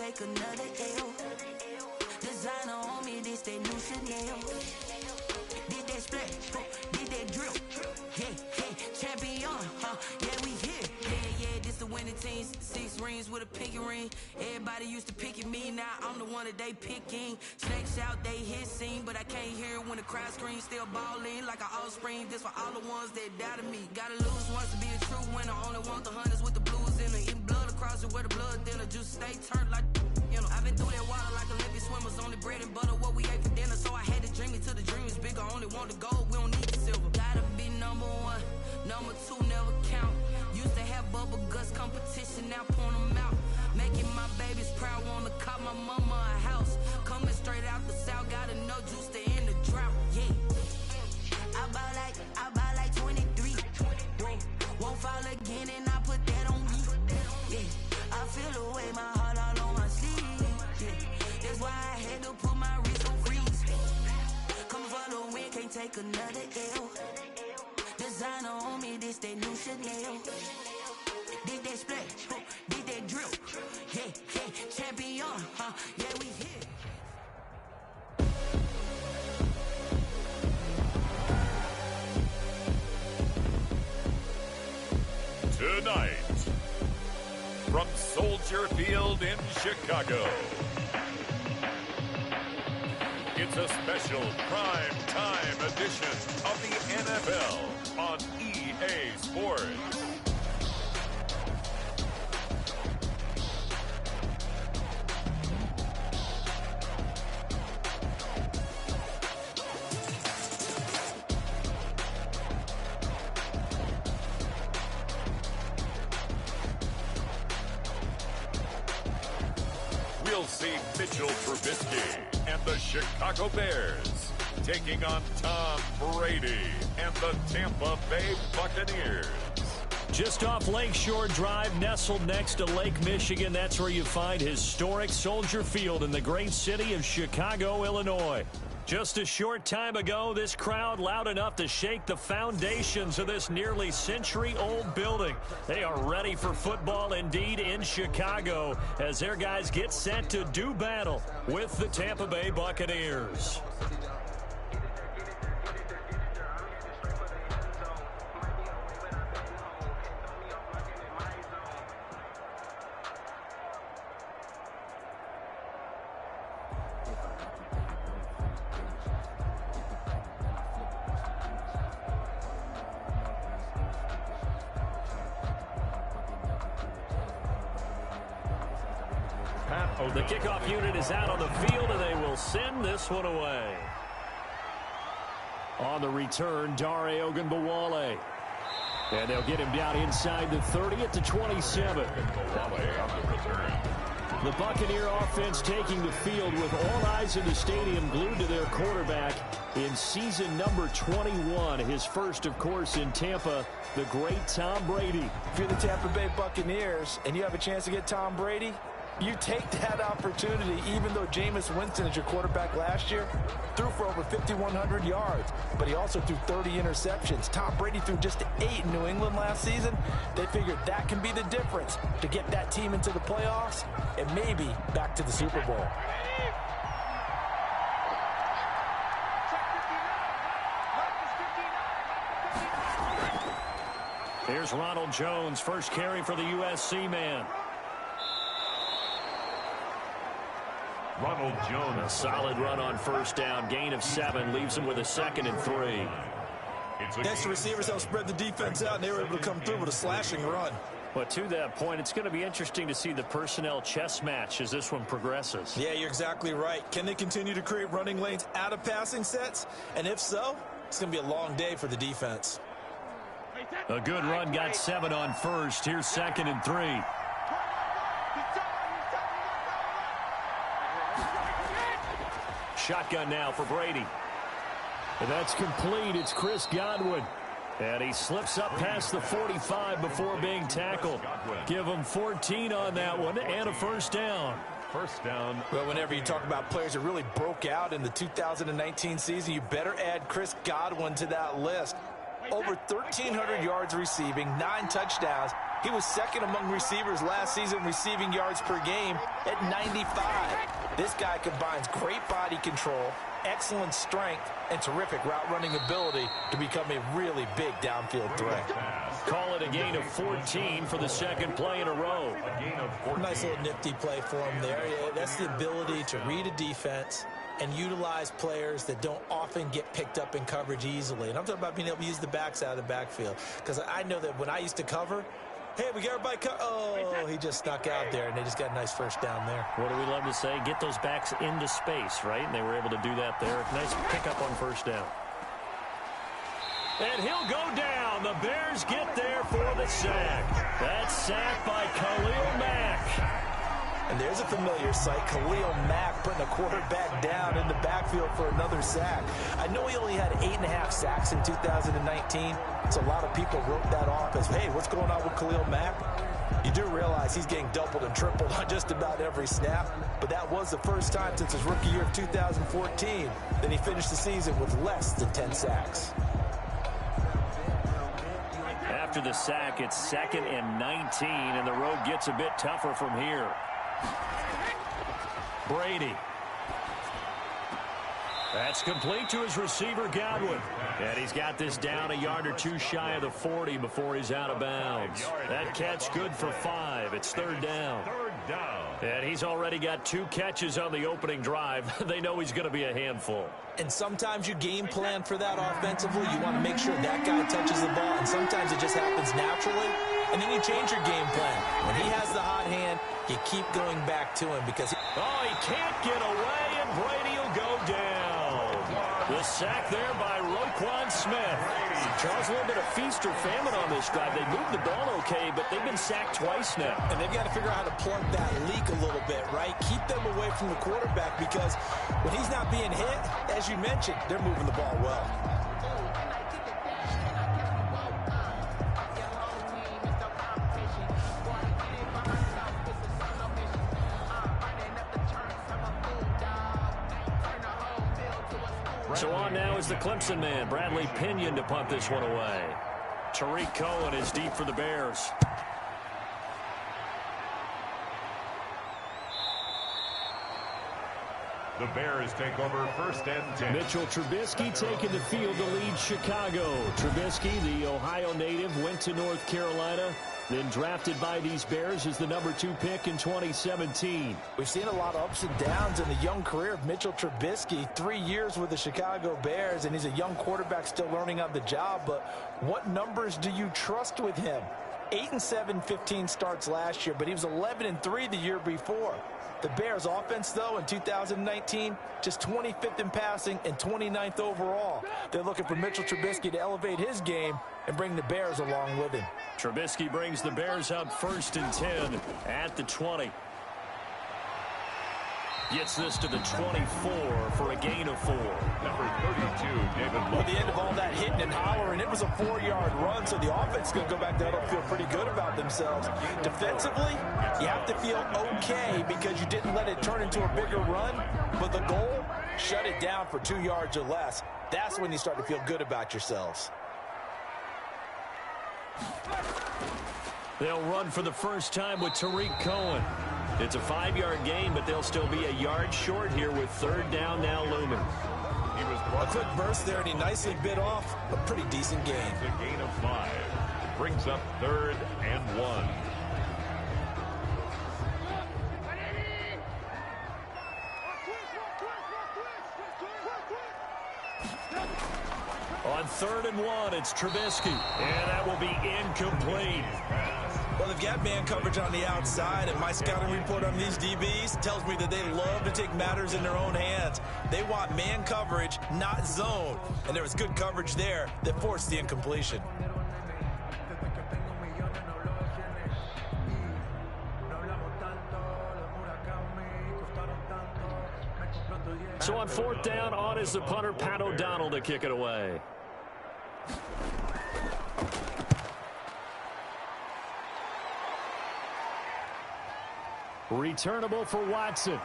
take another L. Designer on me, this that new Chanel. Did that split, did that drill. Yeah, champion, yeah, we here. Yeah, this the winning team. 6 rings with a pinky ring. Everybody used to pick at me, now I'm the one that they picking. Snakes out, they hit scene, but I can't hear it when the crowd screams. Still balling like an offspring. This for all the ones that doubted me. Gotta lose once to be a true winner. Only want the hunters with the blues in it. Eating blood across it where the blood thinner. Just stay turned like, you know. I've been through that water like Olympic swimmers. Only bread and butter, what we ate for dinner. So I had to dream it till the dream is bigger. Only want the gold, we don't need the silver. Gotta be number 1, number 2 never count. Used to have bubble guts competition, now point them out. Making my babies proud, wanna call my mama a house. Coming straight out the south, got enough juice to end the drought. Yeah, I buy like 23. Whoa, won't fall again, and I put that on me. Yeah, I feel the way, my heart all on my sleeve. Yeah, that's why I had to put my wrist on freeze. Coming for the win, can't take another L. Designer on me, this that new Chanel. Did that split, did that drill. Yeah, champion, yeah, we here. Tonight, from Soldier Field in Chicago, it's a special prime time edition of the NFL on EA Sports. We'll see Mitchell Trubisky and the Chicago Bears taking on Tom Brady and the Tampa Bay Buccaneers. Just off Lakeshore Drive, nestled next to Lake Michigan. That's where you find historic Soldier Field in the great city of Chicago, Illinois. Just a short time ago, this crowd loud enough to shake the foundations of this nearly century-old building. They are ready for football indeed in Chicago as their guys get set to do battle with the Tampa Bay Buccaneers. The kickoff unit is out on the field, and they will send this one away. On the return, Dare Ogunbowale. And they'll get him down inside the 30 at the 27. The Buccaneer offense taking the field with all eyes in the stadium glued to their quarterback in season number 21. His first, of course, in Tampa, the great Tom Brady. If you're the Tampa Bay Buccaneers and you have a chance to get Tom Brady, you take that opportunity, even though Jameis Winston is your quarterback last year, threw for over 5,100 yards, but he also threw 30 interceptions. Tom Brady threw just 8 in New England last season. They figured that can be the difference to get that team into the playoffs and maybe back to the Super Bowl. Here's Ronald Jones, first carry for the USC man. Ronald Jones. A solid run on first down. Gain of 7 leaves him with a 2nd and 3. Next, receivers help spread the defense out, and they were able to come through with a slashing run. But to that point, it's going to be interesting to see the personnel chess match as this one progresses. Yeah, you're exactly right. Can they continue to create running lanes out of passing sets? And if so, it's going to be a long day for the defense. A good run, got 7 on first. Here's 2nd and 3. Shotgun now for Brady. And that's complete. It's Chris Godwin. And he slips up past the 45 before being tackled. Give him 14 on that one and a first down. First down. Well, whenever you talk about players that really broke out in the 2019 season, you better add Chris Godwin to that list. Over 1,300 yards receiving, 9 touchdowns. He was second among receivers last season receiving yards per game at 95. This guy combines great body control, excellent strength, and terrific route running ability to become a really big downfield threat. Call it a gain of 14 for the second play in a row. Nice little nifty play for him there. Yeah, that's the ability to read a defense and utilize players that don't often get picked up in coverage easily. And I'm talking about being able to use the backs out of the backfield. Because I know that when I used to cover, hey, we got everybody oh, he just snuck out there, and they just got a nice first down there. What do we love to say? Get those backs into space, right? And they were able to do that there. Nice pickup on first down. And he'll go down. The Bears get there for the sack. That's sacked by Khalil Mack. And there's a familiar sight, Khalil Mack putting a quarterback down in the backfield for another sack. I know he only had 8.5 sacks in 2019, so a lot of people wrote that off as, hey, what's going on with Khalil Mack? You do realize he's getting doubled and tripled on just about every snap, but that was the first time since his rookie year of 2014 that he finished the season with less than 10 sacks. After the sack, it's 2nd and 19, and the road gets a bit tougher from here. Brady. That's complete to his receiver, Godwin. And he's got this down a yard or two shy of the 40 before he's out of bounds. That catch good for 5. It's 3rd down. And he's already got 2 catches on the opening drive. They know he's going to be a handful. And sometimes you game plan for that offensively. You want to make sure that guy touches the ball, and sometimes it just happens naturally. And then you change your game plan. When he has the hot hand, you keep going back to him because he can't get away, and Brady will go down. The sack there by Roquan Smith. Charles, a little bit of feast or famine on this drive. They moved the ball okay, but they've been sacked twice now. And they've got to figure out how to plug that leak a little bit, right? Keep them away from the quarterback because when he's not being hit, as you mentioned, they're moving the ball well. So on now is the Clemson man, Bradley Pinion, to punt this one away. Tariq Cohen is deep for the Bears. The Bears take over 1st and 10. Mitchell Trubisky taking the field to lead Chicago. Trubisky, the Ohio native, went to North Carolina, then drafted by these Bears as the number 2 pick in 2017. We've seen a lot of ups and downs in the young career of Mitchell Trubisky. 3 years with the Chicago Bears, and he's a young quarterback still learning on the job. But what numbers do you trust with him? 8-7, 15 starts last year, but he was 11-3 the year before. The Bears offense, though, in 2019, just 25th in passing and 29th overall. They're looking for Mitchell Trubisky to elevate his game and bring the Bears along with him. Trubisky brings the Bears up 1st and 10 at the 20. Gets this to the 24 for a gain of 4. Number 32, David Lowe. At the end of all that hitting and hollering, it was a 4-yard run, so the offense is going to go back there and feel pretty good about themselves. Defensively, you have to feel okay because you didn't let it turn into a bigger run, but the goal, shut it down for 2 yards or less. That's when you start to feel good about yourselves. They'll run for the first time with Tariq Cohen. It's a 5-yard gain, but they'll still be a yard short here with 3rd down now looming. A quick burst there, and he nicely bit off a pretty decent gain. A gain of 5. Brings up 3rd and 1. On 3rd and 1, it's Trubisky, and that will be incomplete. Well, they've got man coverage on the outside, and my scouting report on these DBs tells me that they love to take matters in their own hands. They want man coverage, not zone. And there was good coverage there that forced the incompletion. So on 4th down, on is the punter, Pat O'Donnell, to kick it away. Returnable for Watson.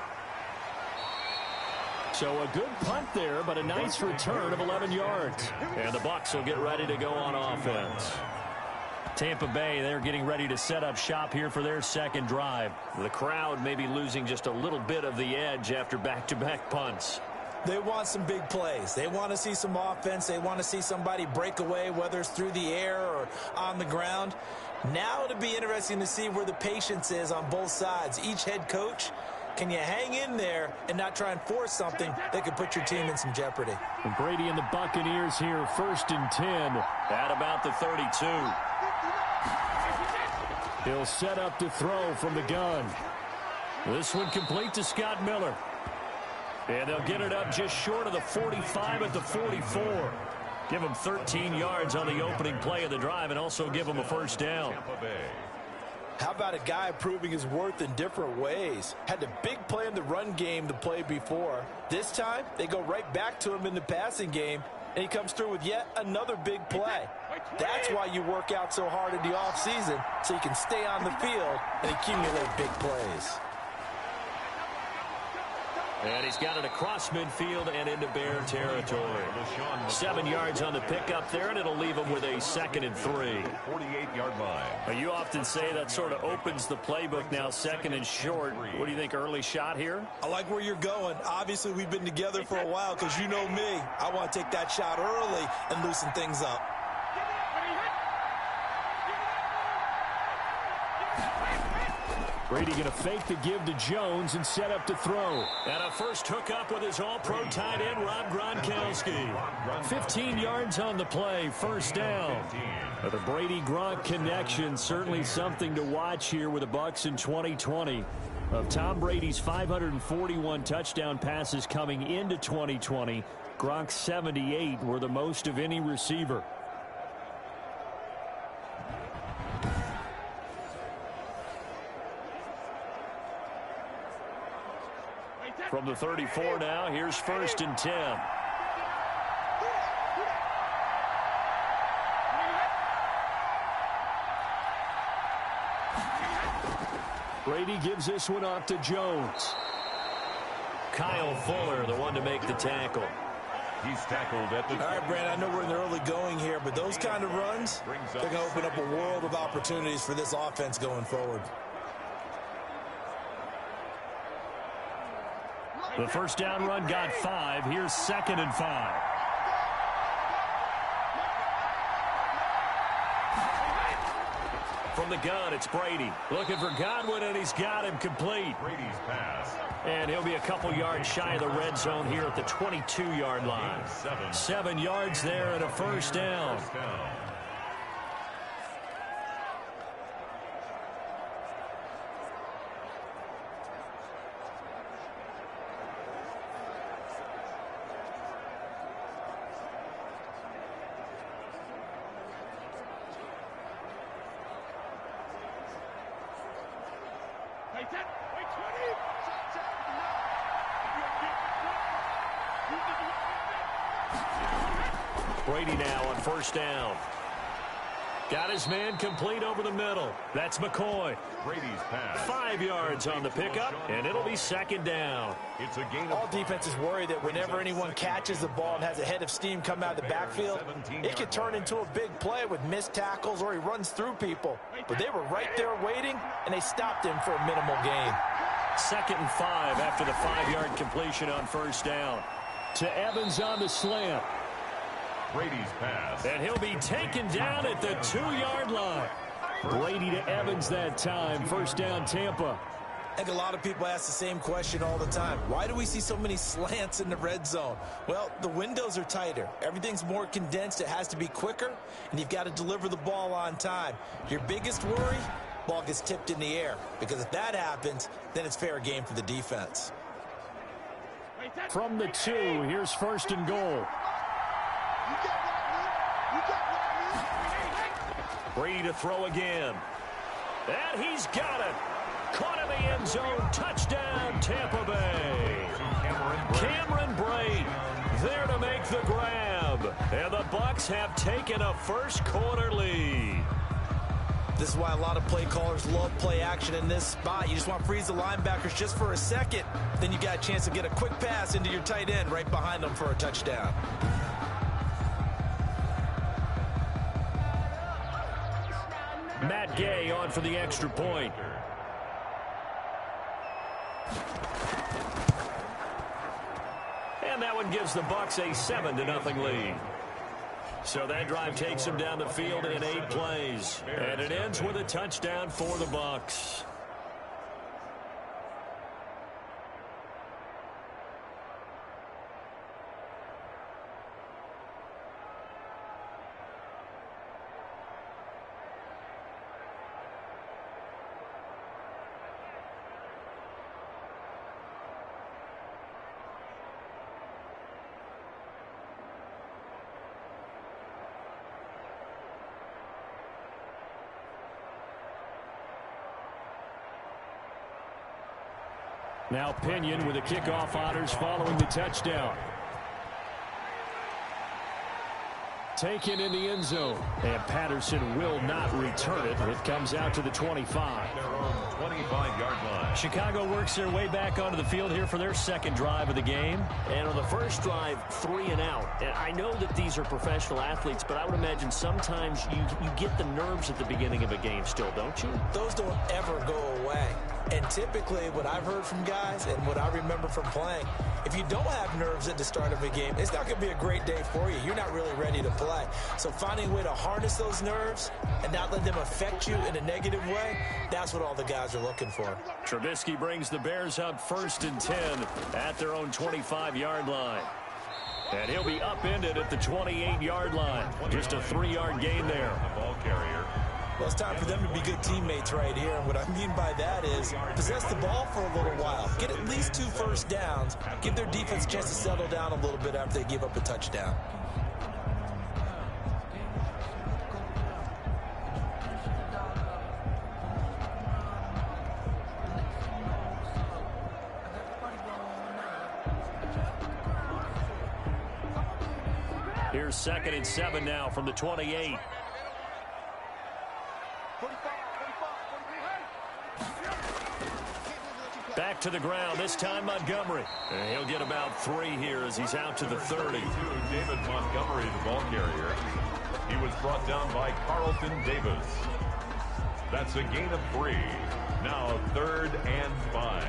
So a good punt there, but a nice return of 11 yards. And the Bucs will get ready to go on offense. Tampa Bay, they're getting ready to set up shop here for their second drive. The crowd may be losing just a little bit of the edge after back-to-back punts. They want some big plays. They want to see some offense. They want to see somebody break away, whether it's through the air or on the ground. Now it'll be interesting to see where the patience is on both sides. Each head coach, can you hang in there and not try and force something that could put your team in some jeopardy? And Brady and the Buccaneers here, 1st and 10 at about the 32. He'll set up to throw from the gun. This one complete to Scott Miller. And they'll get it up just short of the 45 at the 44. Give him 13 yards on the opening play of the drive and also give him a first down. How about a guy proving his worth in different ways? Had a big play in the run game to play before. This time, they go right back to him in the passing game, and he comes through with yet another big play. That's why you work out so hard in the offseason, so you can stay on the field and accumulate big plays. And he's got it across midfield and into Bear territory. 7 yards on the pickup there, and it'll leave him with a 2nd and 3. 48-yard line. You often say that sort of opens the playbook now, 2nd and short. What do you think, early shot here? I like where you're going. Obviously, we've been together for a while because you know me. I want to take that shot early and loosen things up. Brady going to fake the give to Jones and set up to throw. And a first hookup with his all-pro tight end, Rob Gronkowski. 15 yards on the play, first down. The Brady-Gronk connection, certainly something to watch here with the Bucs in 2020. Of Tom Brady's 541 touchdown passes coming into 2020, Gronk's 78 were the most of any receiver. From the 34 now, here's 1st and 10. Brady gives this one off to Jones. Kyle Fuller, the one to make the tackle. He's tackled at the... All right, Brandon, I know we're in the early going here, but those kind of runs, they're going to open up a world of opportunities for this offense going forward. The first down run got 5. Here's 2nd and 5. From the gun, it's Brady. Looking for Godwin, and he's got him complete. Brady's pass. And he'll be a couple yards shy of the red zone here at the 22-yard line. 7 yards there and a first down. Brady now on first down. Got his man complete over the middle. That's McCoy. Brady's pass. 5 yards on the pickup, and it'll be 2nd down. It's a gain of... All defenses worry that whenever anyone catches the ball and has a head of steam come out of the backfield, it could turn into a big play with missed tackles or he runs through people. But they were right there waiting, and they stopped him for a minimal gain. 2nd and 5 after the 5-yard completion on first down. To Evans on the slant. Brady's pass. And he'll be taken down at the 2-yard line. Brady to Evans that time. First down, Tampa. I think a lot of people ask the same question all the time. Why do we see so many slants in the red zone? Well, the windows are tighter. Everything's more condensed. It has to be quicker, and you've got to deliver the ball on time. Your biggest worry, ball gets tipped in the air, because if that happens, then it's fair game for the defense. From the 2, here's 1st and goal. Brady to throw again. And he's got it. Caught in the end zone. Touchdown, Tampa Bay. Cameron Brate there to make the grab. And the Bucs have taken a first-quarter lead. This is why a lot of play callers love play action in this spot. You just want to freeze the linebackers just for a second. Then you got a chance to get a quick pass into your tight end right behind them for a touchdown. Matt Gay on for the extra point. And that one gives the Bucs a 7-0 lead. So that drive takes them down the field in 8 plays. And it ends with a touchdown for the Bucs. Now Pinion with the kickoff honors following the touchdown. Taken in the end zone. And Patterson will not return it. It comes out to the 25. Their own 25-yard line. Chicago works their way back onto the field here for their second drive of the game. And on the first drive, 3 and out. And I know that these are professional athletes, but I would imagine sometimes you get the nerves at the beginning of a game still, don't you? Those don't ever go away. And typically what I've heard from guys and what I remember from playing, if you don't have nerves at the start of a game, it's not going to be a great day for you. You're not really ready to play. So finding a way to harness those nerves and not let them affect you in a negative way, that's what all the guys are looking for. Trubisky brings the Bears up 1st and 10 at their own 25-yard line. And he'll be upended at the 28-yard line. Just a 3-yard gain there. The ball carrier. Well, it's time for them to be good teammates right here. And what I mean by that is possess the ball for a little while. Get at least 2 first downs. Give their defense a chance to settle down a little bit after they give up a touchdown. Here's 2nd and 7 now from the 28. Back to the ground, this time Montgomery. And he'll get about 3 here as he's out to the 30. David Montgomery, the ball carrier. He was brought down by Carlton Davis. That's a gain of 3. Now 3rd and 5.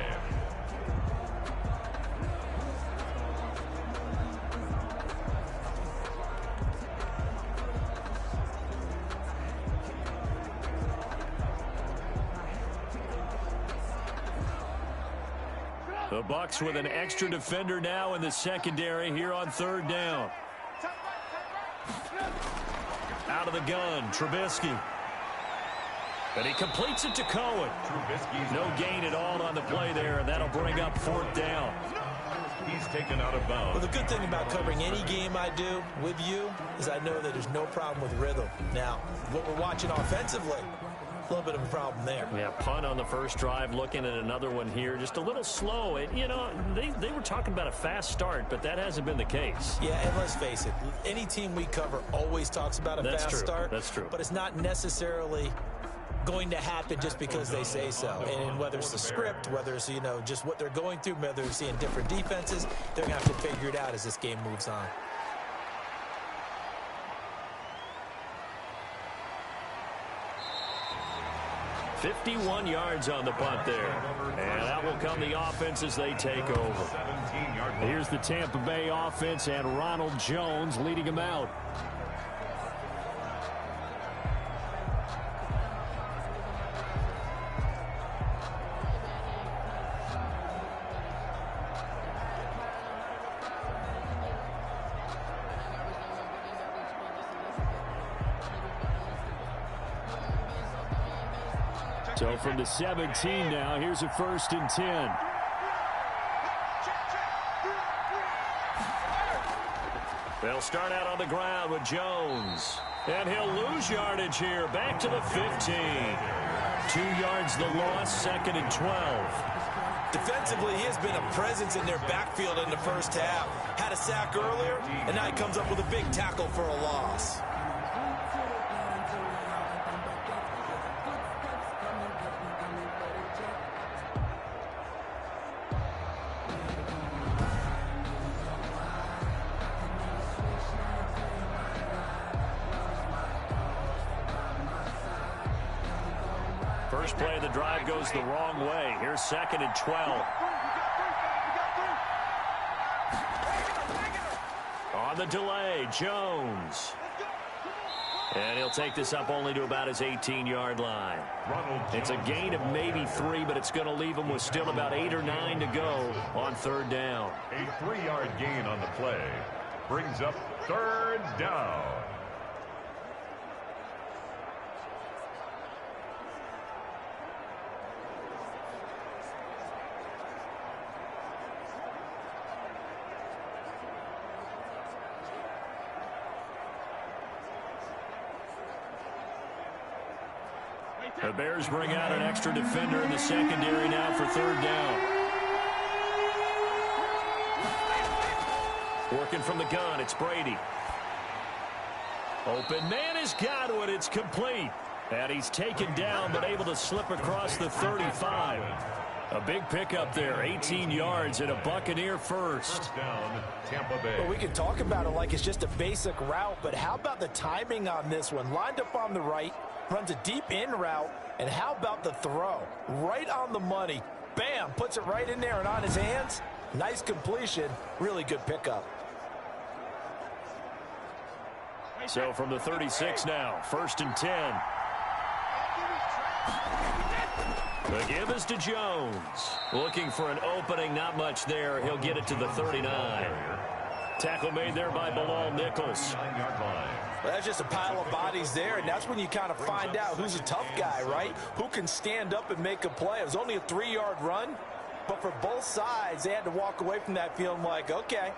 The Bucs with an extra defender now in the secondary here on 3rd down. Out of the gun, Trubisky. And he completes it to Cohen. No gain at all on the play there, and that'll bring up 4th down. He's taken out of bounds. Well, the good thing about covering any game I do with you is I know that there's no problem with rhythm. Now, what we're watching offensively, a little bit of a problem there. Yeah, punt on the first drive, looking at another one here. Just a little slow. And, you know, they were talking about a fast start, but that hasn't been the case. Yeah, and let's face it, any team we cover always talks about a fast start. That's true. But it's not necessarily going to happen just because they say so. And whether it's the script, whether it's, you know, just what they're going through, whether they're seeing different defenses, they're going to have to figure it out as this game moves on. "51 yards on the punt there. And out will come the offense as they take over. Here's the Tampa Bay offense and Ronald Jones leading them out. So from the 17 now, here's a 1st and 10. They'll start out on the ground with Jones. And he'll lose yardage here. Back to the 15. 2 yards the loss, 2nd and 12. Defensively, he has been a presence in their backfield in the first half. Had a sack earlier, and now he comes up with a big tackle for a loss. First play of the drive goes the wrong way. Here's 2nd and 12. On the delay, Jones. And he'll take this up only to about his 18-yard line. It's a gain of maybe 3, but it's going to leave him with still about 8 or 9 to go on 3rd down. A 3-yard gain on the play brings up 3rd down. The Bears bring out an extra defender in the secondary now for 3rd down. Working from the gun, it's Brady. Open man is Godwin. It's complete. And he's taken down, but able to slip across the 35. A big pickup there, 18 yards and a Buccaneer first. Down, Tampa Bay. Well, we can talk about it like it's just a basic route, but how about the timing on this one? Lined up on the right, runs a deep in route, and how about the throw? Right on the money. Bam, puts it right in there and on his hands. Nice completion, really good pickup. So from the 36 now, 1st and 10. The give is to Jones. Looking for an opening, not much there. He'll get it to the 39. Tackle made there by Bilal Nichols. Well, that's just a pile of bodies there, and that's when you kind of find out who's a tough guy, right? Who can stand up and make a play. It was only a 3-yard run, but for both sides, they had to walk away from that feeling like, okay,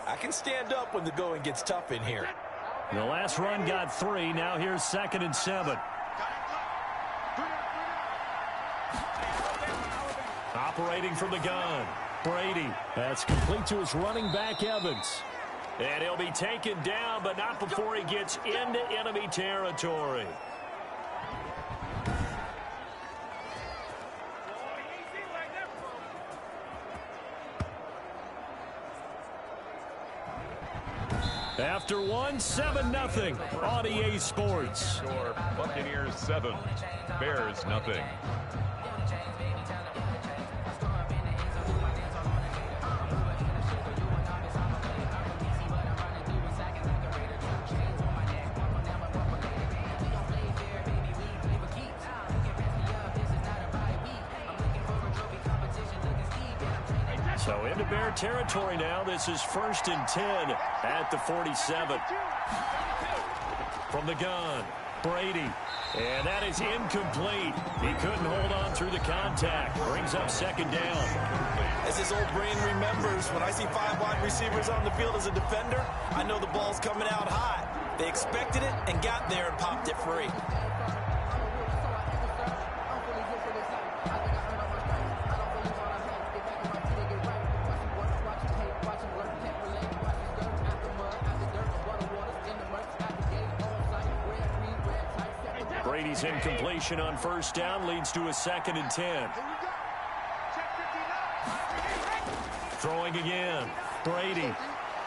I can stand up when the going gets tough in here. The last run got 3. Now here's 2nd and 7. Operating from the gun, Brady. That's complete to his running back, Evans. And he'll be taken down, but not before he gets into enemy territory. After 7-0 on EA Sports. Score Buccaneers 7, Bears nothing. So into Bear territory now. This is 1st and 10 at the 47. From the gun, Brady. And that is incomplete. He couldn't hold on through the contact. Brings up 2nd down. As his old brain remembers, when I see 5 wide receivers on the field as a defender, I know the ball's coming out hot. They expected it and got there and popped it free. Brady's incompletion on 1st down leads to a 2nd and 10. Throwing again. Brady.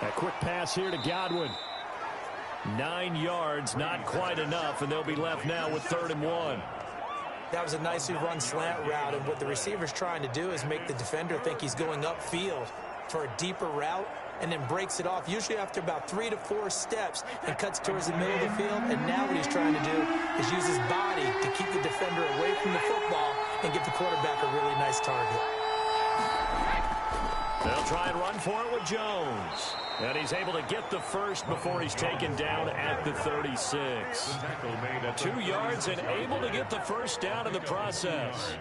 A quick pass here to Godwin. 9 yards, not quite enough, and they'll be left now with 3rd and 1. That was a nicely run slant route, and what the receiver's trying to do is make the defender think he's going upfield for a deeper route, and then breaks it off, usually after about 3 to 4 steps, and cuts towards the middle of the field. And now what he's trying to do is use his body to keep the defender away from the football and give the quarterback a really nice target. They'll try and run for it with Jones. And he's able to get the first before he's taken down at the 36. 2 yards and able to get the first down in the process.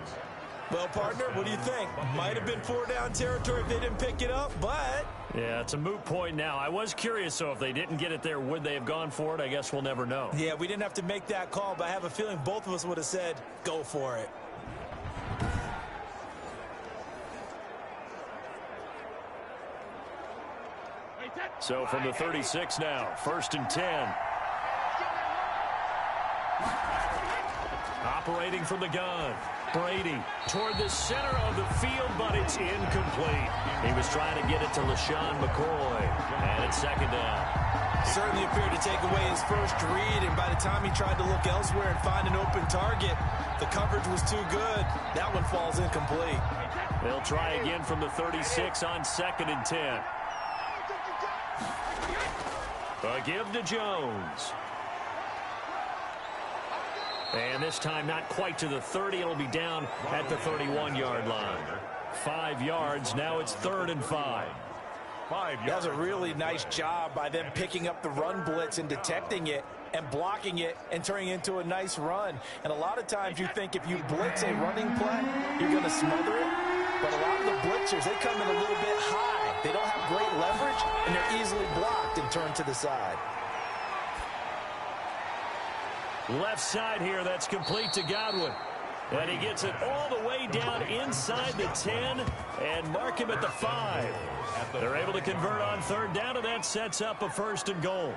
Well, partner, what do you think? Might have been 4 down territory if they didn't pick it up, but... Yeah, it's a moot point now. I was curious, so if they didn't get it there, would they have gone for it? I guess we'll never know. Yeah, we didn't have to make that call, but I have a feeling both of us would have said, go for it. So from the 36 now, 1st and 10. Operating from the gun. Brady toward the center of the field, but it's incomplete. He was trying to get it to LaShawn McCoy, and it's 2nd down. Certainly appeared to take away his first read, and by the time he tried to look elsewhere and find an open target, the coverage was too good. That one falls incomplete. They'll try again from the 36 on 2nd and 10. A give to Jones. And this time not quite to the 30. It'll be down at the 31-yard line. 5 yards. Now it's 3rd and 5. That's a really nice job by them picking up the run blitz and detecting it and blocking it and turning it into a nice run. And a lot of times you think if you blitz a running play, you're going to smother it. But a lot of the blitzers, they come in a little bit high. They don't have great leverage, and they're easily blocked and turned to the side. Left side here, that's complete to Godwin. And he gets it all the way down inside the 10 and mark him at the 5. They're able to convert on 3rd down, and that sets up a 1st and goal.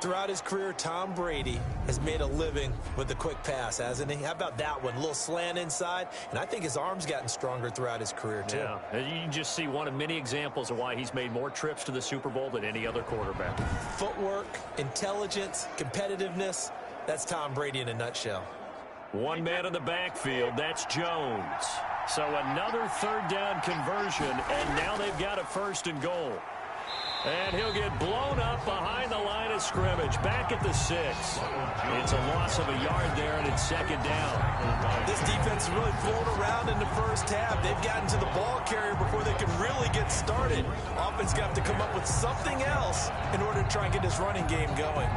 Throughout his career, Tom Brady has made a living with the quick pass, hasn't he? How about that one? A little slant inside, and I think his arm's gotten stronger throughout his career, too. Yeah, and you can just see one of many examples of why he's made more trips to the Super Bowl than any other quarterback. Footwork, intelligence, competitiveness, that's Tom Brady in a nutshell. One man in the backfield, that's Jones. So another 3rd down conversion, and now they've got a 1st and goal. And he'll get blown up behind the line of scrimmage, back at the 6. It's a loss of a yard there, and it's 2nd down. This defense is really flown around in the first half. They've gotten to the ball carrier before they can really get started. Offense got to come up with something else in order to try and get this running game going.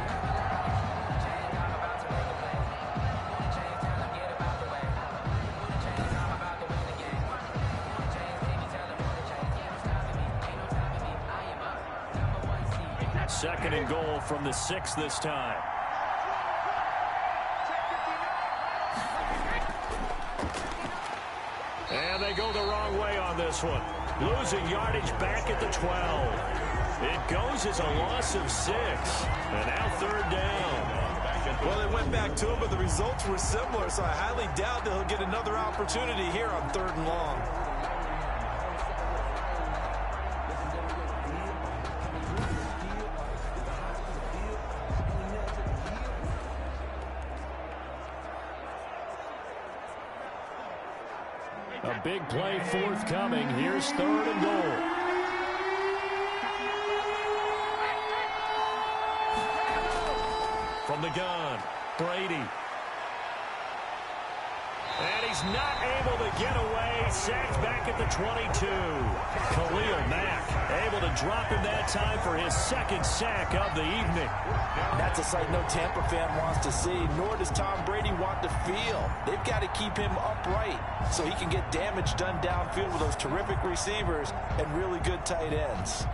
Second and goal from the 6 this time. And they go the wrong way on this one. Losing yardage back at the 12. It goes as a loss of 6. And now 3rd down. Well, they went back to him, but the results were similar, so I highly doubt that he'll get another opportunity here on 3rd and long. A big play forthcoming. Here's 3rd and goal. From the gun, Brady. And he's not able to get away. Sacked back at the 22. Khalil Mack able to drop him that time for his 2nd sack of the evening. That's a sight no Tampa fan wants to see, nor does Tom Brady want to feel. They've got to keep him upright so he can get damage done downfield with those terrific receivers and really good tight ends.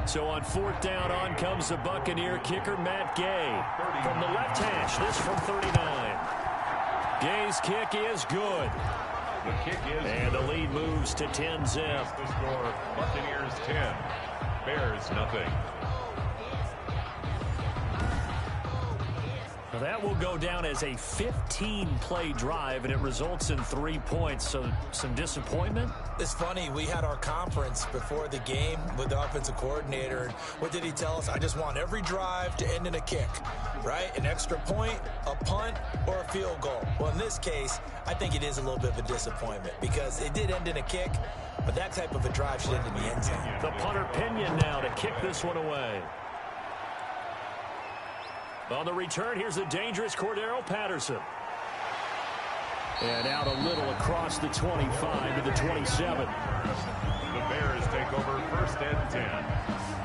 So on 4th down, on comes the Buccaneer kicker, Matt Gay. From the left hash, this from 39. Gay's kick is good. The kick is and the lead moves to 10-zip. The score, Buccaneers 10, Bears nothing. Well, that will go down as a 15-play drive, and it results in 3 points. So some disappointment. It's funny, we had our conference before the game with the offensive coordinator, and what did he tell us? I just want every drive to end in a kick, right? An extra point, a punt, or a field goal. Well, in this case, I think it is a little bit of a disappointment because it did end in a kick, but that type of a drive should end in the end zone. The punter Pinion now to kick this one away. On the return, here's the dangerous Cordero Patterson. And out a little across the 25 to the 27. The Bears take over 1st and 10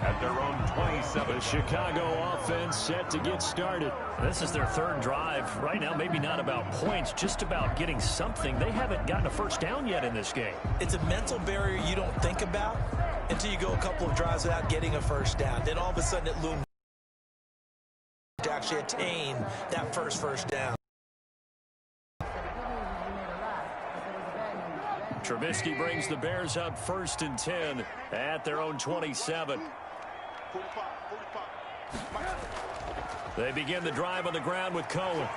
at their own 27. The Chicago offense set to get started. This is their 3rd drive. Right now, maybe not about points, just about getting something. They haven't gotten a 1st down yet in this game. It's a mental barrier you don't think about until you go a couple of drives without getting a 1st down. Then all of a sudden it looms to actually attain that first down. Trubisky brings the Bears up 1st and 10 at their own 27. They begin the drive on the ground with Cohen.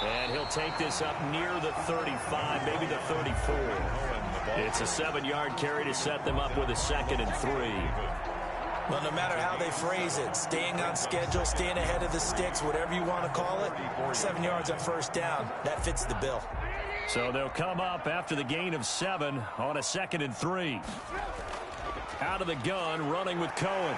And he'll take this up near the 35, maybe the 34. It's a 7-yard carry to set them up with a 2nd and 3. Well, no matter how they phrase it, staying on schedule, staying ahead of the sticks, whatever you want to call it, 7 yards on 1st down, that fits the bill. So they'll come up after the gain of 7 on a 2nd and 3. Out of the gun, running with Cohen.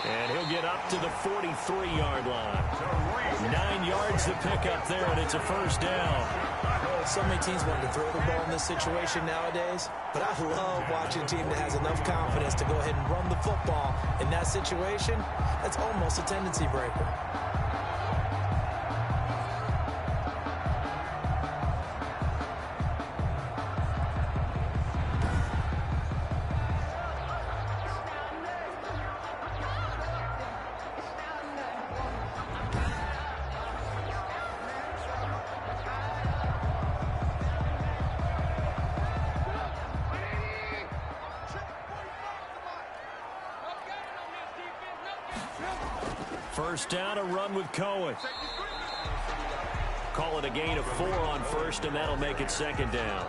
And he'll get up to the 43-yard line. 9 yards to pick up there, and it's a 1st down. So many teams want to throw the ball in this situation nowadays, but I love watching a team that has enough confidence to go ahead and run the football. In that situation, that's almost a tendency breaker. First down, a run with Cohen. Call it a gain of 4 on 1st, and that'll make it 2nd down.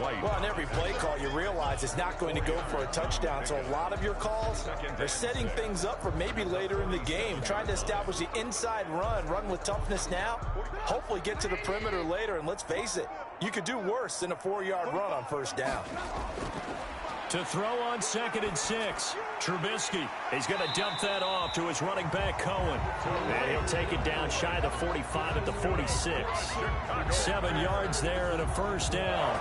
Well, on every play call, you realize it's not going to go for a touchdown, so a lot of your calls are setting things up for maybe later in the game, trying to establish the inside run with toughness now, hopefully get to the perimeter later, and let's face it, you could do worse than a 4-yard run on 1st down. To throw on 2nd and 6, Trubisky. He's going to dump that off to his running back, Cohen. And he'll take it down shy of the 45 at the 46. 7 yards there and a 1st down.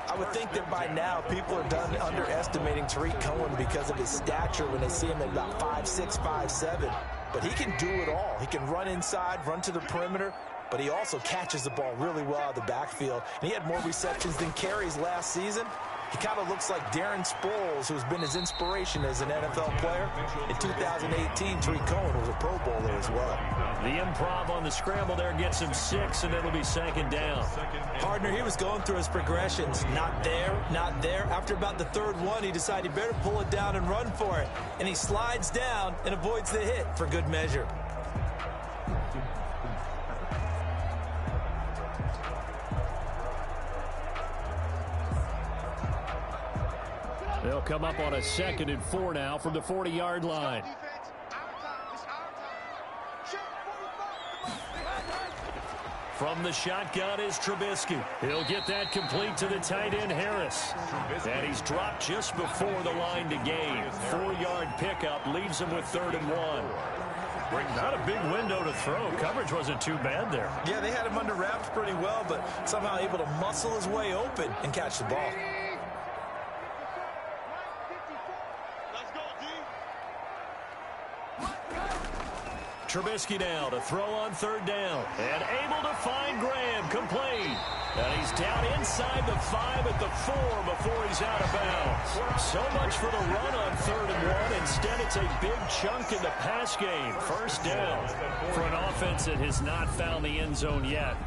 I would think that by now people are done underestimating Tariq Cohen because of his stature when they see him at about 5'6", 5'7". But he can do it all. He can run inside, run to the perimeter, but he also catches the ball really well out of the backfield. And he had more receptions than carries last season. He kind of looks like Darren Sproles, who's been his inspiration as an NFL player. In 2018, Tariq Cohen was a Pro Bowler as well. The improv on the scramble there gets him 6, and it'll be 2nd down. Partner, he was going through his progressions. Not there, not there. After about the 3rd one, he decided he better pull it down and run for it. And he slides down and avoids the hit for good measure. They'll come up on a 2nd and 4 now from the 40-yard line. From the shotgun is Trubisky. He'll get that complete to the tight end, Harris. And he's dropped just before the line to gain. 4-yard pickup leaves him with 3rd and 1. Not a big window to throw. Coverage wasn't too bad there. Yeah, they had him under wraps pretty well, but somehow able to muscle his way open and catch the ball. Trubisky now to throw on 3rd down. And able to find Graham, complete. And he's down inside the 5 at the 4 before he's out of bounds. So much for the run on 3rd and 1. Instead, it's a big chunk in the pass game. 1st down. For an offense that has not found the end zone yet,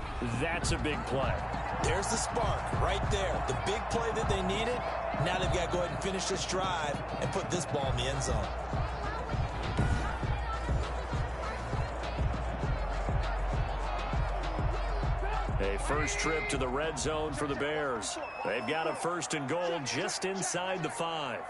that's a big play. There's the spark right there. The big play that they needed. Now they've got to go ahead and finish this drive and put this ball in the end zone. A first trip to the red zone for the Bears. They've got a 1st and goal just inside the 5.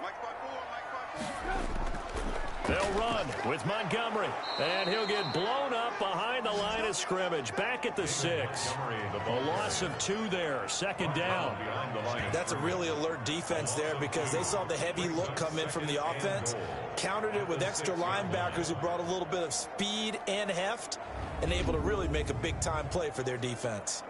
They'll run with Montgomery, and he'll get blown up behind the line of scrimmage, back at the 6. A loss of 2 there, 2nd down. That's a really alert defense there because they saw the heavy look come in from the offense, countered it with extra linebackers who brought a little bit of speed and heft, and able to really make a big-time play for their defense.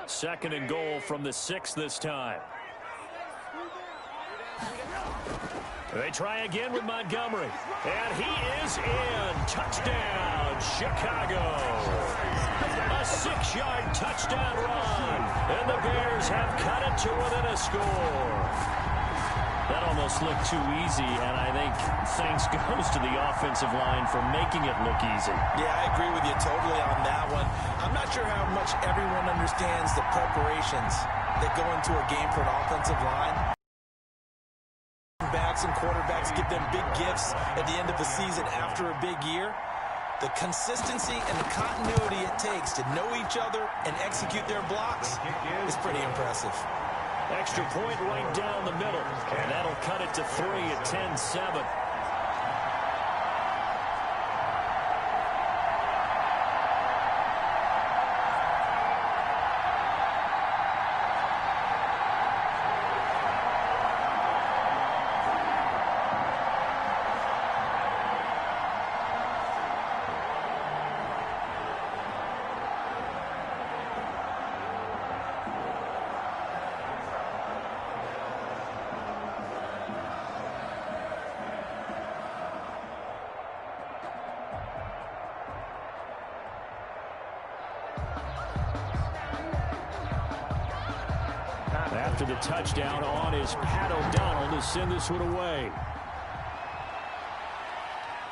Second and goal from the 6 this time. They try again with Montgomery. And he is in. Touchdown, Chicago. A 6-yard touchdown run. And the Bears have cut it to within a score. That almost looked too easy, and I think thanks goes to the offensive line for making it look easy. Yeah, I agree with you totally on that one. I'm not sure how much everyone understands the preparations that go into a game for an offensive line. Backs and quarterbacks give them big gifts at the end of the season after a big year. The consistency and the continuity it takes to know each other and execute their blocks is pretty impressive. Extra point right down the middle, and that'll cut it to 3 at 10-7. After the touchdown on is Pat O'Donnell to send this one away.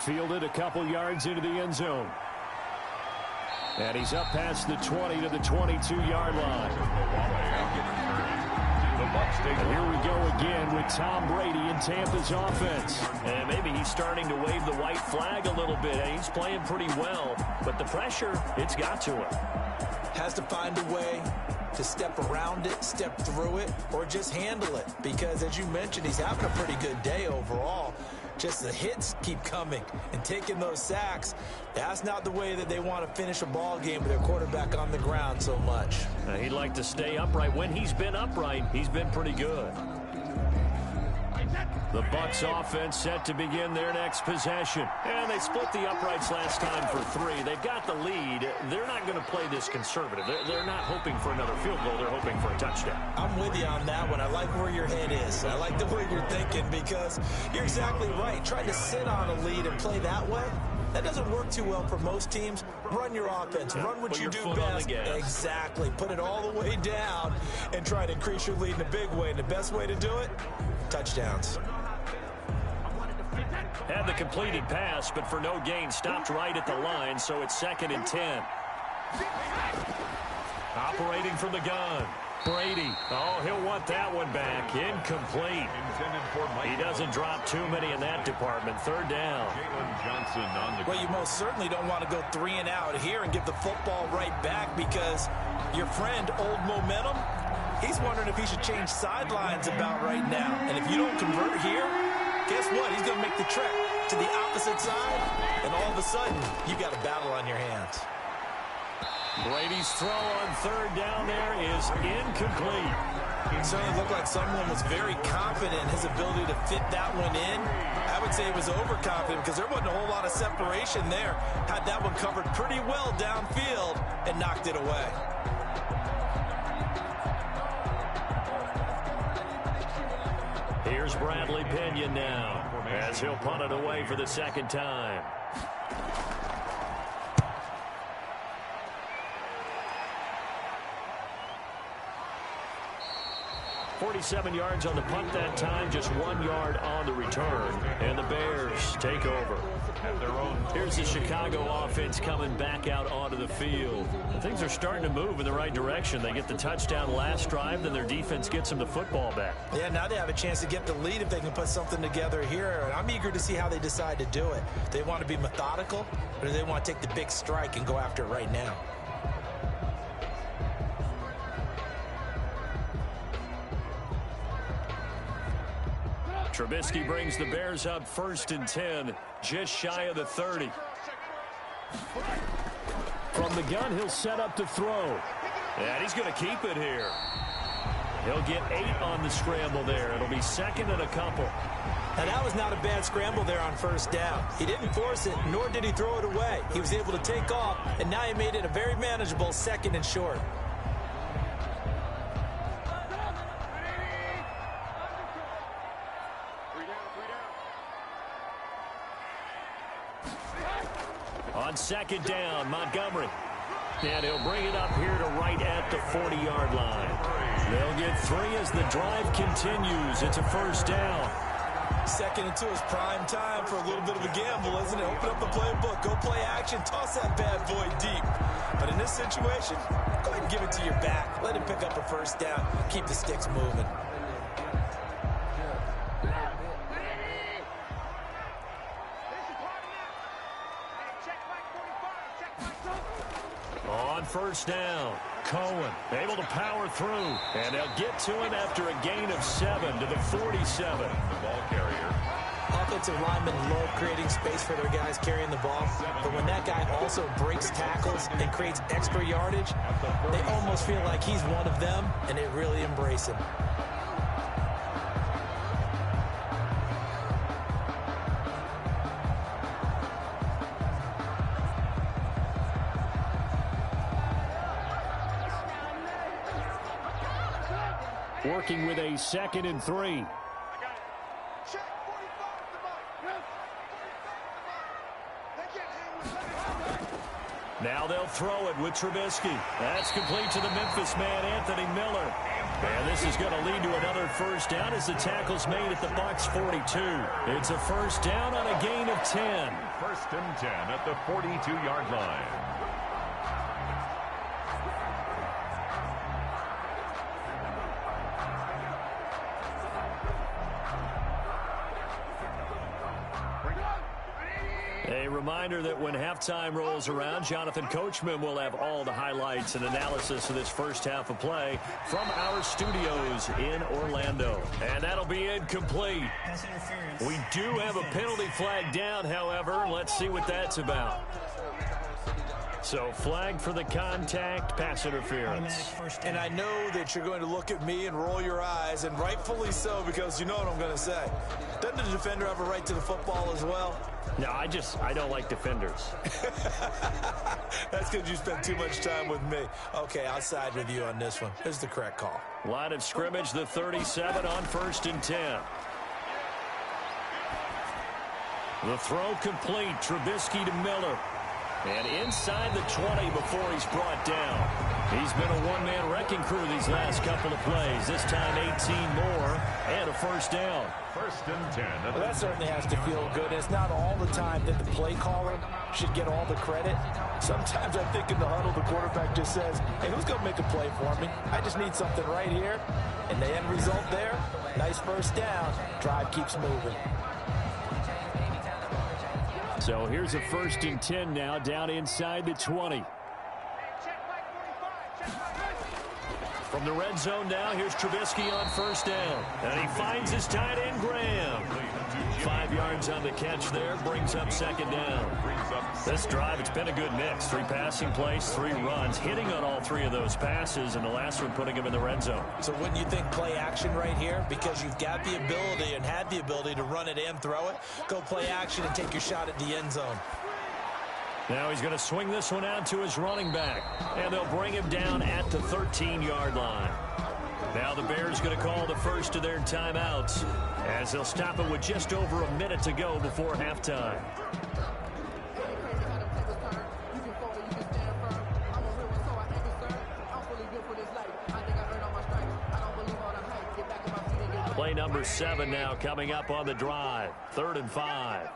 Fielded a couple yards into the end zone. And he's up past the 20 to the 22-yard line. And here we go again with Tom Brady in Tampa's offense. And maybe he's starting to wave the white flag a little bit. And he's playing pretty well. But the pressure, it's got to him. Has to find a way to step around it, step through it, or just handle it. Because, as you mentioned, he's having a pretty good day overall. Just the hits keep coming and taking those sacks. That's not the way that they want to finish a ball game with their quarterback on the ground so much. He'd like to stay upright. When he's been upright, he's been pretty good. The Bucs offense set to begin their next possession. And they split the uprights last time for 3. They've got the lead. They're not going to play this conservative. They're not hoping for another field goal. They're hoping for a touchdown. I'm with you on that one. I like where your head is. I like the way you're thinking because you're exactly right. Trying to sit on a lead and play that way, that doesn't work too well for most teams. Run your offense. Run what you do best. Exactly. Put it all the way down and try to increase your lead in a big way. And the best way to do it, touchdowns. Had the completed pass, but for no gain, stopped right at the line, so it's 2nd and 10. Operating from the gun. Brady. Oh, he'll want that one back. Incomplete. He doesn't drop too many in that department. 3rd down. Well, you most certainly don't want to go 3 and out here and give the football right back because your friend, Old Momentum, he's wondering if he should change sidelines about right now. And if you don't convert here, guess what? He's going to make the trek to the opposite side, and all of a sudden, you got a battle on your hands. Brady's throw on 3rd down there is incomplete. It certainly looked like someone was very confident in his ability to fit that one in. I would say it was overconfident because there wasn't a whole lot of separation there. Had that one covered pretty well downfield and knocked it away. Here's Bradley Pinion now as he'll punt it away for the 2nd time. 47 yards on the punt that time, just 1 yard on the return. And the Bears take over. Here's the Chicago offense coming back out onto the field. Things are starting to move in the right direction. They get the touchdown last drive, then their defense gets them the football back. Yeah, now they have a chance to get the lead if they can put something together here. And I'm eager to see how they decide to do it. They want to be methodical, or do they want to take the big strike and go after it right now? Trubisky brings the Bears up 1st and 10, just shy of the 30. From the gun, he'll set up to throw. And he's going to keep it here. He'll get 8 on the scramble there. It'll be 2nd and a couple. And that was not a bad scramble there on 1st down. He didn't force it, nor did he throw it away. He was able to take off, and now he made it a very manageable 2nd and short. On 2nd down, Montgomery. And he'll bring it up here to right at the 40-yard line. They'll get 3 as the drive continues. It's a first down. Second and 2 is prime time for a little bit of a gamble, isn't it? Open up the playbook, go play action, toss that bad boy deep. But in this situation, go ahead and give it to your back. Let him pick up a first down. Keep the sticks moving. On first down, Cohen able to power through, and they'll get to him after a gain of 7 to the 47. The ball carrier. Offensive linemen love creating space for their guys carrying the ball, but when that guy also breaks tackles and creates extra yardage, they almost feel like he's one of them, and they really embrace him. Working with a 2nd and 3. Now they'll throw it with Trubisky. That's complete to the Memphis man, Anthony Miller. And this is going to lead to another first down as the tackle's made at the Bucs 42. It's a first down on a gain of 10. First and 10 at the 42-yard line. A reminder that when halftime rolls around, Jonathan Coachman will have all the highlights and analysis of this first half of play from our studios in Orlando. And that'll be incomplete. We do have a penalty flag down, however. Let's see what that's about. So flag for the contact, pass interference. And I know that you're going to look at me and roll your eyes, and rightfully so, because you know what I'm going to say. Doesn't the defender have a right to the football as well? No, I don't like defenders. That's because you spend too much time with me. Okay, I'll side with you on this one. This is the correct call. Line of scrimmage, the 37 on first and 10. The throw complete. Trubisky to Miller. And inside the 20 before he's brought down. He's been a one-man wrecking crew these last couple of plays. This time 18 more and a first down. First and 10. Well, that certainly has to feel good. It's not all the time that the play caller should get all the credit. Sometimes I think in the huddle the quarterback just says, hey, who's going to make a play for me? I just need something right here. And the end result there, nice first down. Drive keeps moving. So here's a first and 10 now, down inside the 20. From the red zone now, here's Trubisky on first down. And he finds his tight end, Graham. 5 yards on the catch there, brings up second down. This drive, it's been a good mix. 3 passing plays, 3 runs, hitting on all 3 of those passes, and the last one putting him in the red zone. So wouldn't you think play action right here? Because you've got the ability and had the ability to run it and throw it. Go play action and take your shot at the end zone. Now he's going to swing this one out to his running back, and they'll bring him down at the 13-yard line. Now the Bears going to call the first of their timeouts as they'll stop it with just over a minute to go before halftime. Play number 7 now coming up on the drive. 3rd and 5.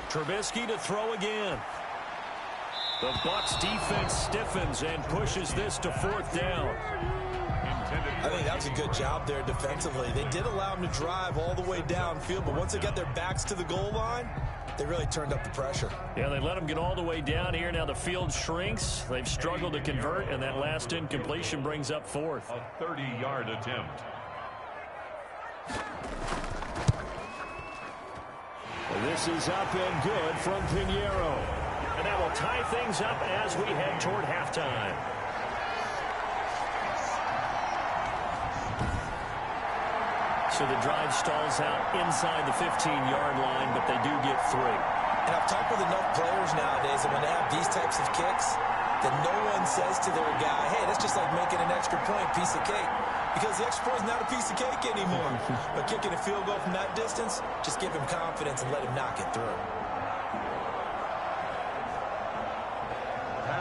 Trubisky to throw again. The Bucs defense stiffens and pushes this to 4th down. I think that was a good job there defensively. They did allow them to drive all the way downfield, but once they got their backs to the goal line, they really turned up the pressure. Yeah, they let them get all the way down here. Now the field shrinks. They've struggled to convert, and that last incompletion brings up 4th. A 30-yard attempt. This is up and good from Pinheiro. And that will tie things up as we head toward halftime. So the drive stalls out inside the 15-yard line, but they do get 3. And I've talked with enough players nowadays that when they have these types of kicks, that no one says to their guy, hey, that's just like making an extra point, piece of cake. Because the extra point is not a piece of cake anymore. But kicking a field goal from that distance, just give him confidence and let him knock it through.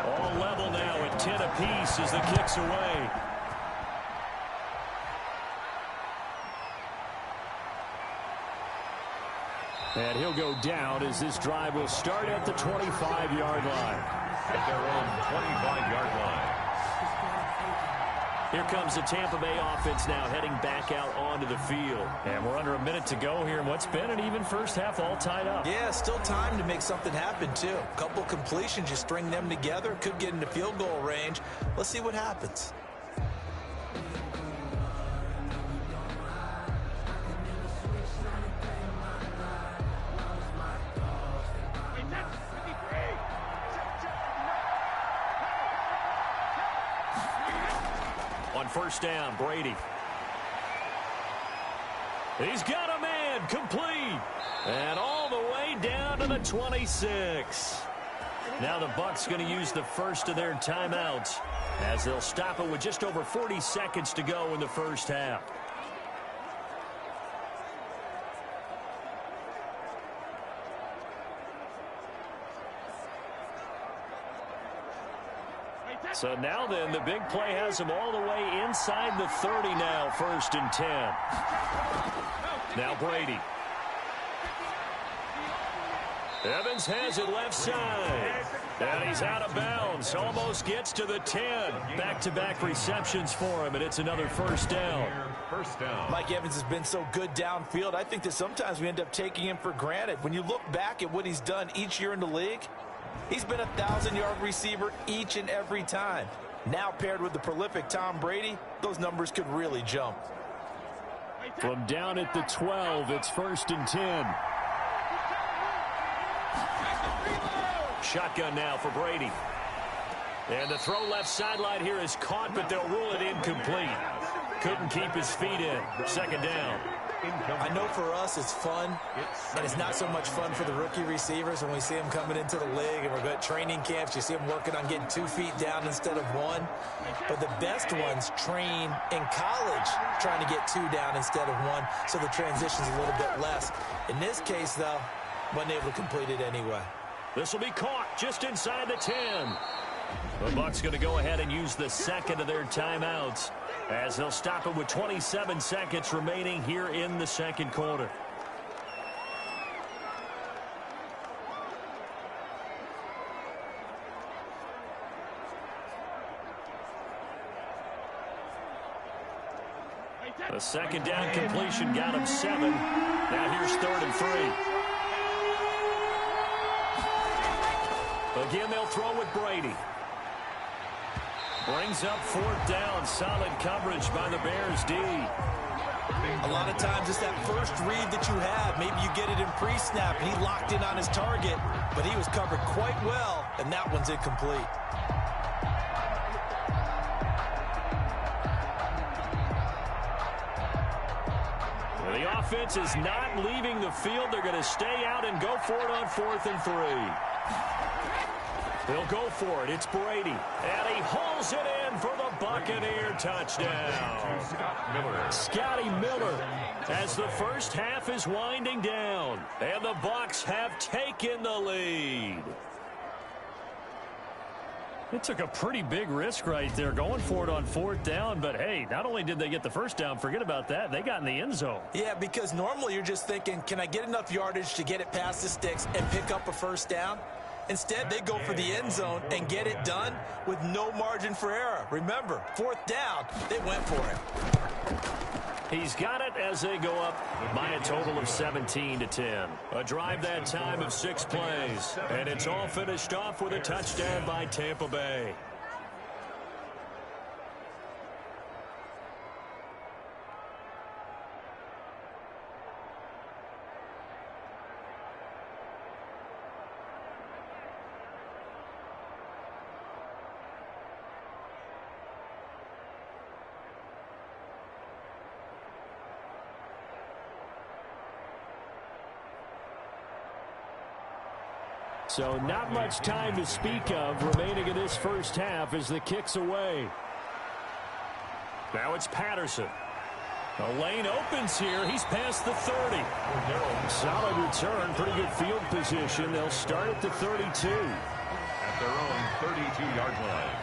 All level now at 10 apiece as the kick's away. And he'll go down as this drive will start at the 25-yard line. At their own 25-yard line. Here comes the Tampa Bay offense now heading back out onto the field. And we're under a minute to go here in what's been an even first half, all tied up. Yeah, still time to make something happen, too. A couple completions, you string them together, could get into field goal range. Let's see what happens. On first down, Brady. He's got a man, complete. And all the way down to the 26. Now the Bucs going to use the first of their timeouts as they'll stop it with just over 40 seconds to go in the first half. So now then, the big play has him all the way inside the 30 now, 1st and 10. Now Brady. Evans has it left side. And he's out of bounds. Almost gets to the 10. Back-to-back receptions for him, and it's another first down. First down. Mike Evans has been so good downfield. I think that sometimes we end up taking him for granted. When you look back at what he's done each year in the league, he's been a 1,000-yard receiver each and every time. Now paired with the prolific Tom Brady, those numbers could really jump. From down at the 12, it's 1st and 10. Shotgun now for Brady. And the throw left sideline here is caught, but they'll rule it incomplete. Couldn't keep his feet in. 2nd down. I know for us it's fun, and it's not so much fun for the rookie receivers when we see them coming into the league and we're good at training camps. You see them working on getting 2 feet down instead of 1. But the best ones train in college trying to get 2 down instead of 1, so the transition's a little bit less. In this case, though, wasn't able to complete it anyway. This will be caught just inside the 10. The Bucs going to go ahead and use the second of their timeouts as they'll stop it with 27 seconds remaining here in the second quarter. The second down completion got him 7. Now here's 3rd and 3. Again, they'll throw with Brady. Brings up 4th down. Solid coverage by the Bears D. A lot of times it's that first read that you have. Maybe you get it in pre-snap, and he locked in on his target, but he was covered quite well, and that one's incomplete. The offense is not leaving the field. They're going to stay out and go for it on 4th and 3. They'll go for it. It's Brady. And he hauls it in for the Buccaneer touchdown. Scotty Miller as the first half is winding down. And the Bucs have taken the lead. It took a pretty big risk right there going for it on 4th down. But, hey, not only did they get the first down, forget about that, they got in the end zone. Yeah, because normally you're just thinking, can I get enough yardage to get it past the sticks and pick up a first down? Instead, they go for the end zone and get it done with no margin for error. Remember, 4th down, they went for it. He's got it as they go up by a total of 17-10. A drive that time of 6 plays. And it's all finished off with a touchdown by Tampa Bay. So not much time to speak of remaining in this first half as the kick's away. Now it's Patterson. The lane opens here. He's past the 30. Solid return. Pretty good field position. They'll start at the 32. At their own 32-yard line.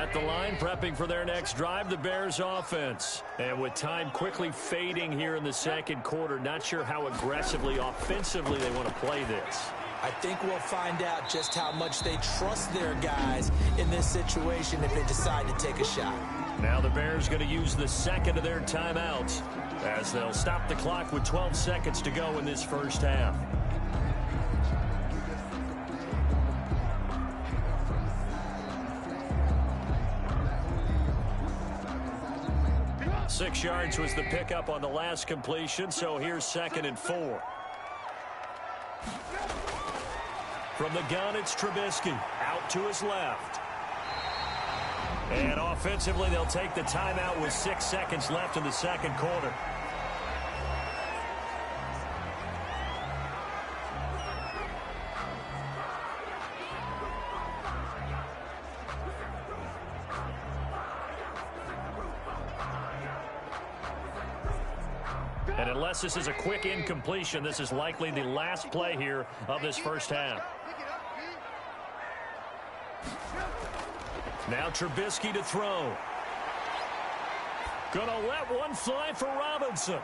At the line, prepping for their next drive, the Bears offense. And with time quickly fading here in the second quarter, not sure how aggressively, offensively they want to play this. I think we'll find out just how much they trust their guys in this situation if they decide to take a shot. Now the Bears going to use the second of their timeouts as they'll stop the clock with 12 seconds to go in this first half. Six yards was the pickup on the last completion, so here's 2nd and 4. From the gun, it's Trubisky. Out to his left. And offensively, they'll take the timeout with 6 seconds left in the second quarter. And unless this is a quick incompletion, this is likely the last play here of this first half. Now Trubisky to throw. Gonna let one fly for Robinson.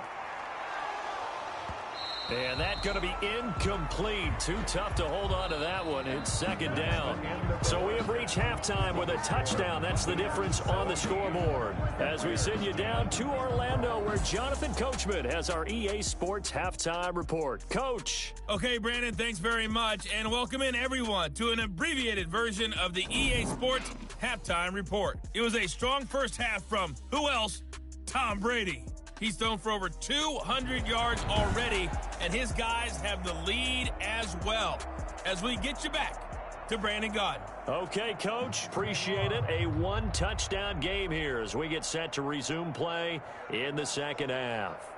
And that's going to be incomplete. Too tough to hold on to that one. It's second down. So we have reached halftime with a touchdown. That's the difference on the scoreboard. As we send you down to Orlando, where Jonathan Coachman has our EA Sports Halftime Report. Coach. Okay, Brandon, thanks very much. And welcome in, everyone, to an abbreviated version of the EA Sports Halftime Report. It was a strong first half from, who else? Tom Brady. He's thrown for over 200 yards already, and his guys have the lead as well. As we get you back to Brandon Gaudin. Okay, Coach, appreciate it. A one-touchdown game here as we get set to resume play in the second half.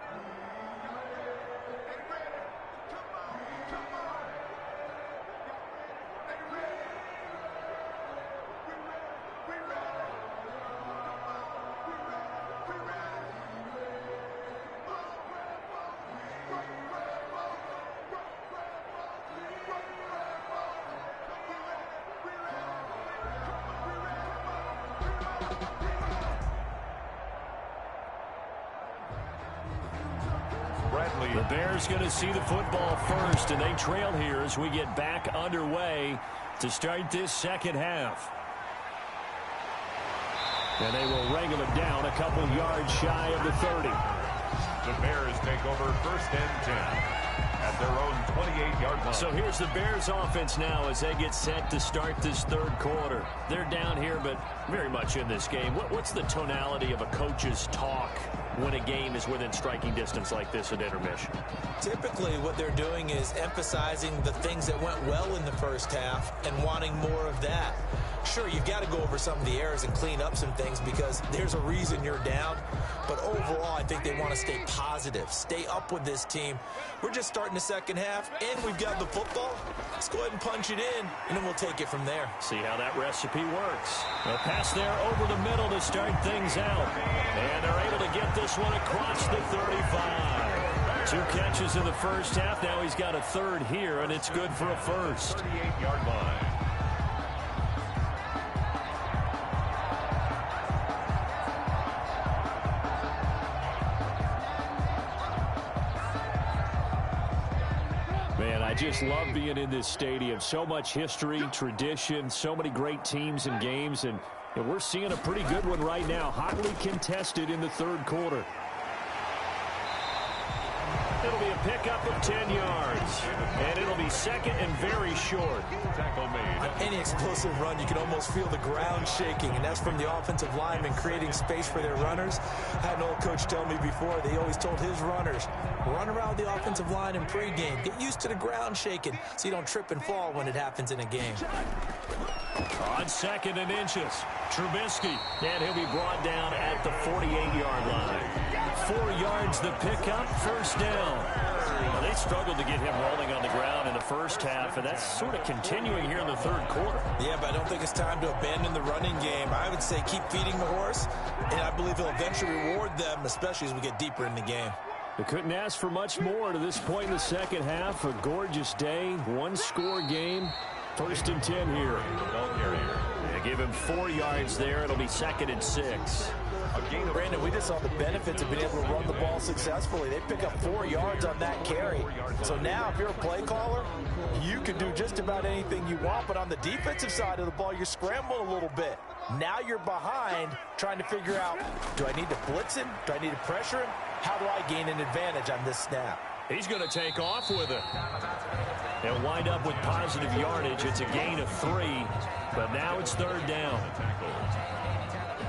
The Bears going to see the football first, and they trail here as we get back underway to start this second half. And they will wrangle it down a couple yards shy of the 30. The Bears take over 1st and 10 at their own 28-yard line. So here's the Bears offense now as they get set to start this third quarter. They're down here, but very much in this game. What's the tonality of a coach's talk when a game is within striking distance like this at intermission? Typically, what they're doing is emphasizing the things that went well in the first half and wanting more of that. Sure, you've got to go over some of the errors and clean up some things because there's a reason you're down. But overall, I think they want to stay positive, stay up with this team. We're just starting the second half, and we've got the football. Let's go ahead and punch it in, and then we'll take it from there. See how that recipe works. A pass there over the middle to start things out. And they're able to get this one across the 35. 2 catches in the first half. Now he's got a third here, and it's good for a first. 38-yard line. Man, I just love being in this stadium. So much history, tradition, so many great teams and games, and we're seeing a pretty good one right now, hotly contested in the third quarter. It'll be a pickup of 10 yards, and it'll be second and very short. Tackle made. On any explosive run, you can almost feel the ground shaking, and that's from the offensive linemen creating space for their runners. I had an old coach tell me before, they always told his runners, run around the offensive line in pregame. Get used to the ground shaking so you don't trip and fall when it happens in a game. On 2nd and inches, Trubisky, and he'll be brought down at the 48-yard line. 4 yards the pickup, first down. Well, they struggled to get him rolling on the ground in the first half, and that's sort of continuing here in the third quarter. Yeah, but I don't think it's time to abandon the running game. I would say keep feeding the horse, and I believe he'll eventually reward them, especially as we get deeper in the game. They couldn't ask for much more to this point in the second half. A gorgeous day, one-score game. First and 10 here. The ball carrier. They give him 4 yards there. It'll be 2nd and 6. Brandon, we just saw the benefits of being able to run the ball successfully. They pick up 4 yards on that carry. So now, if you're a play caller, you can do just about anything you want. But on the defensive side of the ball, you're scrambling a little bit. Now you're behind, trying to figure out, do I need to blitz him? Do I need to pressure him? How do I gain an advantage on this snap? He's going to take off with it. They'll wind up with positive yardage. It's a gain of 3, but now it's 3rd down.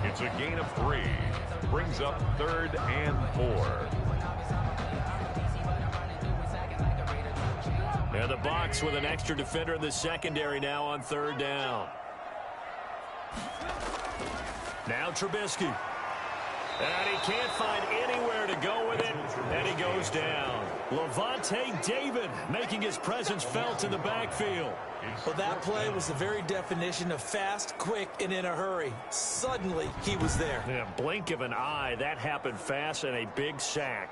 It's a gain of 3. Brings up 3rd and 4. And the Bucs with an extra defender in the secondary now on 3rd down. Now Trubisky. And he can't find anywhere to go with it, and he goes down. Levante David making his presence felt in the backfield. Well, that play was the very definition of fast, quick, and in a hurry. Suddenly, he was there. In a blink of an eye, that happened fast, and a big sack.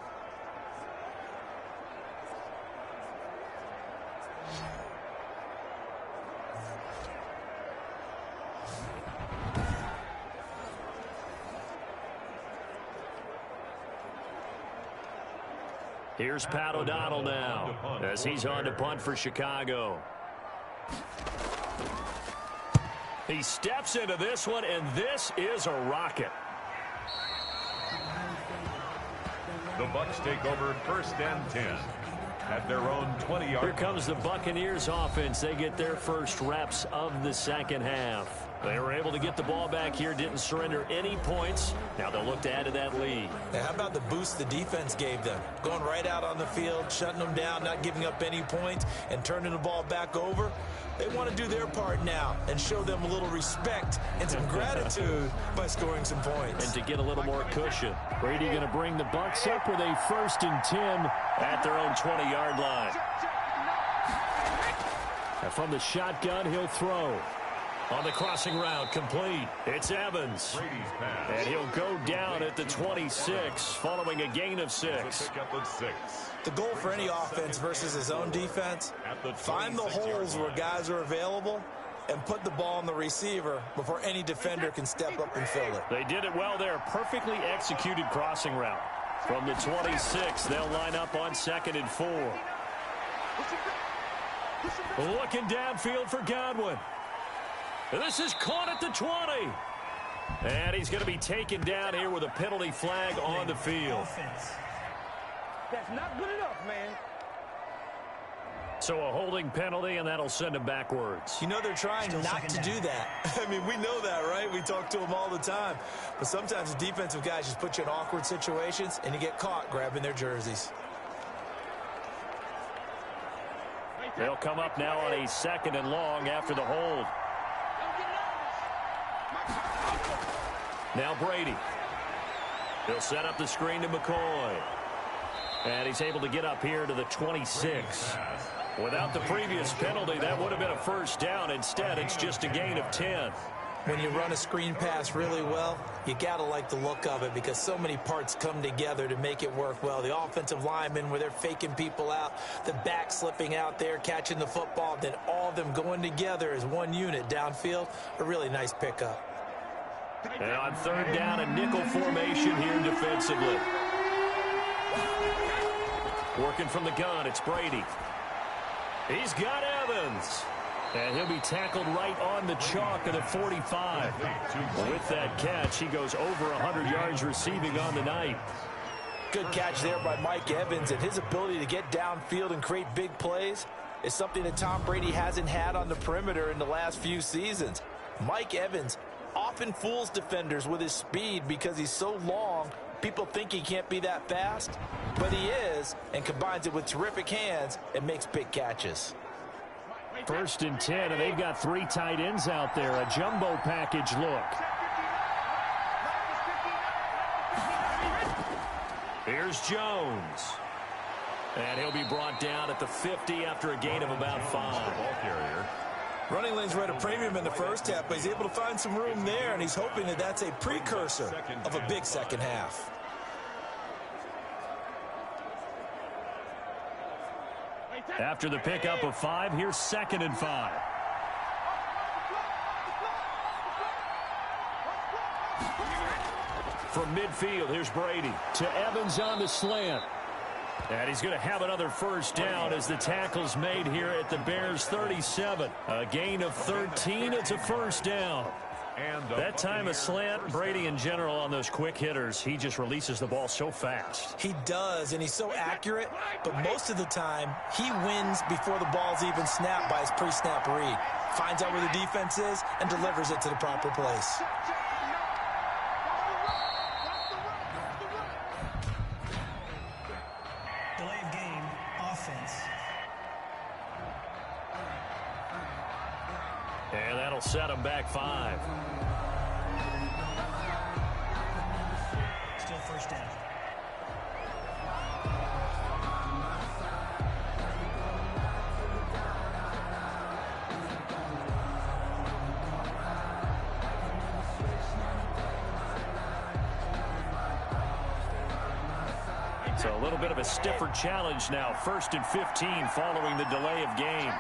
Here's Pat O'Donnell now as he's on to punt for Chicago. He steps into this one, and this is a rocket. The Bucs take over 1st and 10 at their own 20-yard. Here comes the Buccaneers offense. They get their first reps of the second half. They were able to get the ball back here, didn't surrender any points. Now they'll look to add to that lead. Now, how about the boost the defense gave them? Going right out on the field, shutting them down, not giving up any points, and turning the ball back over. They want to do their part now and show them a little respect and some gratitude by scoring some points. And to get a little more cushion. Brady going to bring the Bucs up with a 1st and 10 at their own 20-yard line. And from the shotgun, he'll throw. On the crossing route, complete. It's Evans. And he'll go down at the 26, following a gain of 6. The goal for any offense versus his own defense, find the holes where guys are available and put the ball on the receiver before any defender can step up and fill it. They did it well there. Perfectly executed crossing route. From the 26, they'll line up on 2nd and 4. Looking downfield for Godwin. This is caught at the 20. And he's going to be taken down here with a penalty flag on the field. That's not good enough, man. So a holding penalty, and that'll send him backwards. You know they're trying not to do that. I mean, we know that, right? We talk to them all the time. But sometimes the defensive guys just put you in awkward situations, and you get caught grabbing their jerseys. They'll come up now on a 2nd and long after the hold. Now Brady. He'll set up the screen to McCoy. And he's able to get up here to the 26. Without the previous penalty, that would have been a 1st down. Instead, it's just a gain of 10. When you run a screen pass really well, you got to like the look of it because so many parts come together to make it work well. The offensive linemen, where they're faking people out, the back slipping out there, catching the football, then all of them going together as one unit downfield, a really nice pickup. And on 3rd down, a nickel formation here defensively. Working from the gun, it's Brady. He's got Evans. And he'll be tackled right on the chalk of the 45. With that catch, he goes over 100 yards receiving on the night. Good catch there by Mike Evans, and his ability to get downfield and create big plays is something that Tom Brady hasn't had on the perimeter in the last few seasons. Mike Evans often fools defenders with his speed because he's so long. People think he can't be that fast, but he is, and combines it with terrific hands and makes big catches. 1st and 10, and they've got 3 tight ends out there. A jumbo package look. Here's Jones. And he'll be brought down at the 50 after a gain of about 5. Ball carrier. Running lanes were at a premium in the first half, but he's able to find some room there, and he's hoping that that's a precursor of a big second half. After the pickup of 5, here's 2nd and 5. From midfield, here's Brady. To Evans on the slant. And he's going to have another first down as the tackle's made here at the Bears 37. A gain of 13. It's a first down. That time a slant, Brady in general on those quick hitters, he just releases the ball so fast. He does, and he's so accurate, but most of the time he wins before the ball's even snapped by his pre-snap read. Finds out where the defense is and delivers it to the proper place. Delay of game, offense. And that'll set him back 5. Still first down. So a little bit of a stiffer challenge now. 1st and 15 following the delay of game.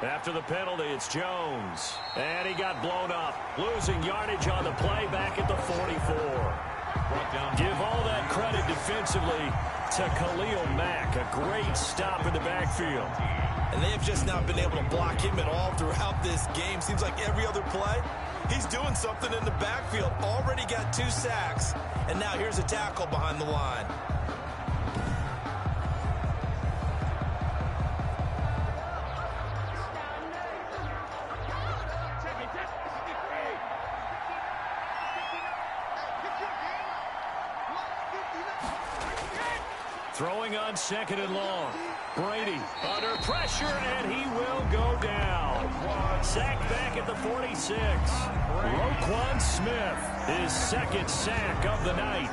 After the penalty, it's Jones. And he got blown up. Losing yardage on the play back at the 44. Give all that credit defensively to Khalil Mack. A great stop in the backfield. And they have just not been able to block him at all throughout this game. Seems like every other play, he's doing something in the backfield. Already got 2 sacks. And now here's a tackle behind the line. Throwing on 2nd and long. Brady under pressure, and he will go down. Sacked back at the 46. Roquan Smith, his 2nd sack of the night.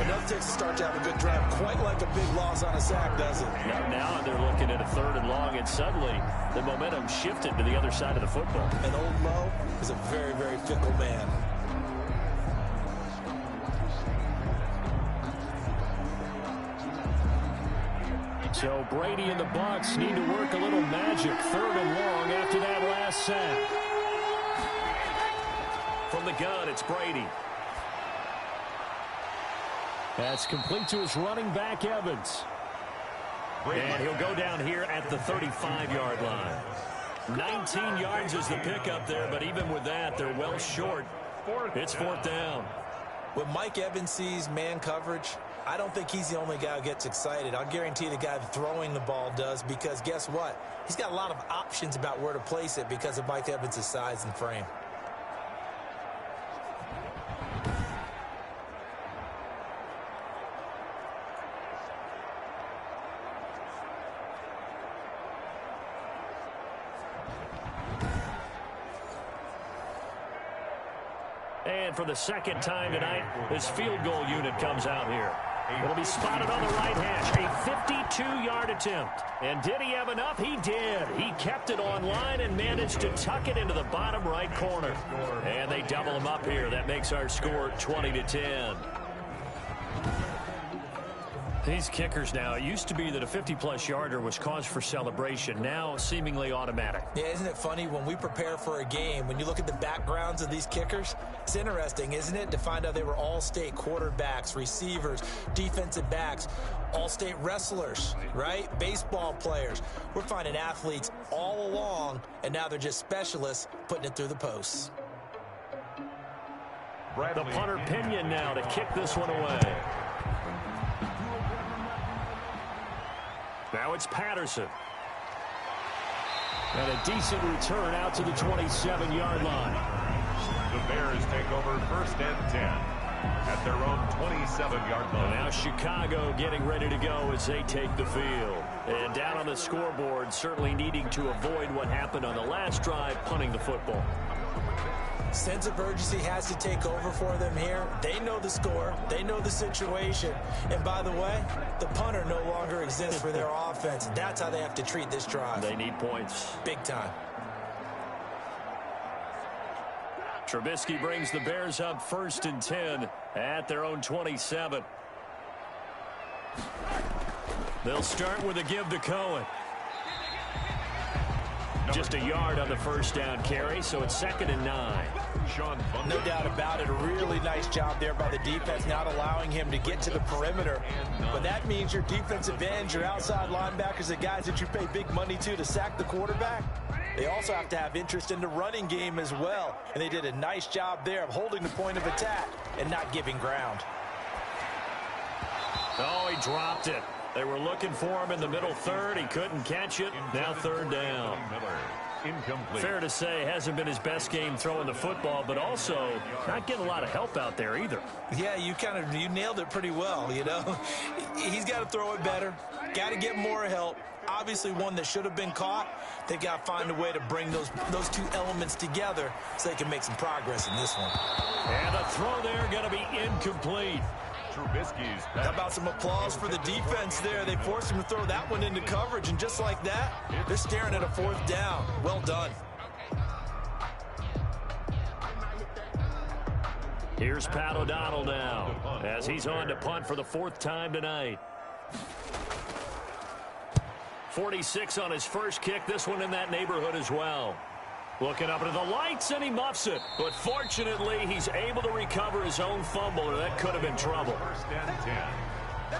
It doesn't take a start to have a good drive, quite like a big loss on a sack, does it? Now they're looking at a 3rd and long, and suddenly the momentum shifted to the other side of the football. And Old Mo is a very, very fickle man. So Brady and the Bucs need to work a little magic. 3rd and long after that last sack. From the gun, it's Brady. That's complete to his running back, Evans. And he'll go down here at the 35-yard line. 19 yards is the pickup there, but even with that, they're well short. It's 4th down. When Mike Evans sees man coverage, I don't think he's the only guy who gets excited. I'll guarantee the guy throwing the ball does, because guess what? He's got a lot of options about where to place it because of Mike Evans' size and frame. And for the 2nd time tonight, this field goal unit comes out here. It'll be spotted on the right hash. A 52-yard attempt. And did he have enough? He did. He kept it on line and managed to tuck it into the bottom right corner. And they double him up here. That makes our score 20-10. These kickers now, it used to be that a 50-plus yarder was cause for celebration. Now, seemingly automatic. Yeah, isn't it funny when we prepare for a game, when you look at the backgrounds of these kickers, it's interesting, isn't it, to find out they were all-state quarterbacks, receivers, defensive backs, all-state wrestlers, right? Baseball players. We're finding athletes all along, and now they're just specialists putting it through the posts. The punter Pinion now to kick this one away. Now it's Patterson. And a decent return out to the 27-yard line. The Bears take over 1st and 10 at their own 27-yard line. Now Chicago getting ready to go as they take the field. And down on the scoreboard, certainly needing to avoid what happened on the last drive, punting the football. Sense of urgency has to take over for them here. They know the score. They know the situation. And by the way, the punter no longer exists for their offense. That's how they have to treat this drive. They need points. Big time. Trubisky brings the Bears up 1st and 10 at their own 27. They'll start with a give to Cohen. Just a yard on the 1st down carry, so it's 2nd and 9. No doubt about it. A really nice job there by the defense, not allowing him to get to the perimeter. But that means your defensive ends, your outside linebackers, the guys that you pay big money to sack the quarterback, they also have to have interest in the running game as well. And they did a nice job there of holding the point of attack and not giving ground. Oh, he dropped it. They were looking for him in the middle third. He couldn't catch it. Now third down. Incomplete. Fair to say, hasn't been his best game throwing the football, but also not getting a lot of help out there either. Yeah, you nailed it pretty well, you know. He's got to throw it better. Got to get more help. Obviously one that should have been caught. They got to find a way to bring those two elements together so they can make some progress in this one. And the throw there going to be incomplete. How about some applause for the defense there? They forced him to throw that one into coverage, and just like that, they're staring at a fourth down. Well done. Here's Pat O'Donnell now as he's on to punt for the fourth time tonight. 46 on his first kick. This one in that neighborhood as well. Looking up into the lights, and he muffs it. But fortunately, he's able to recover his own fumble, or that could have been trouble. First and 10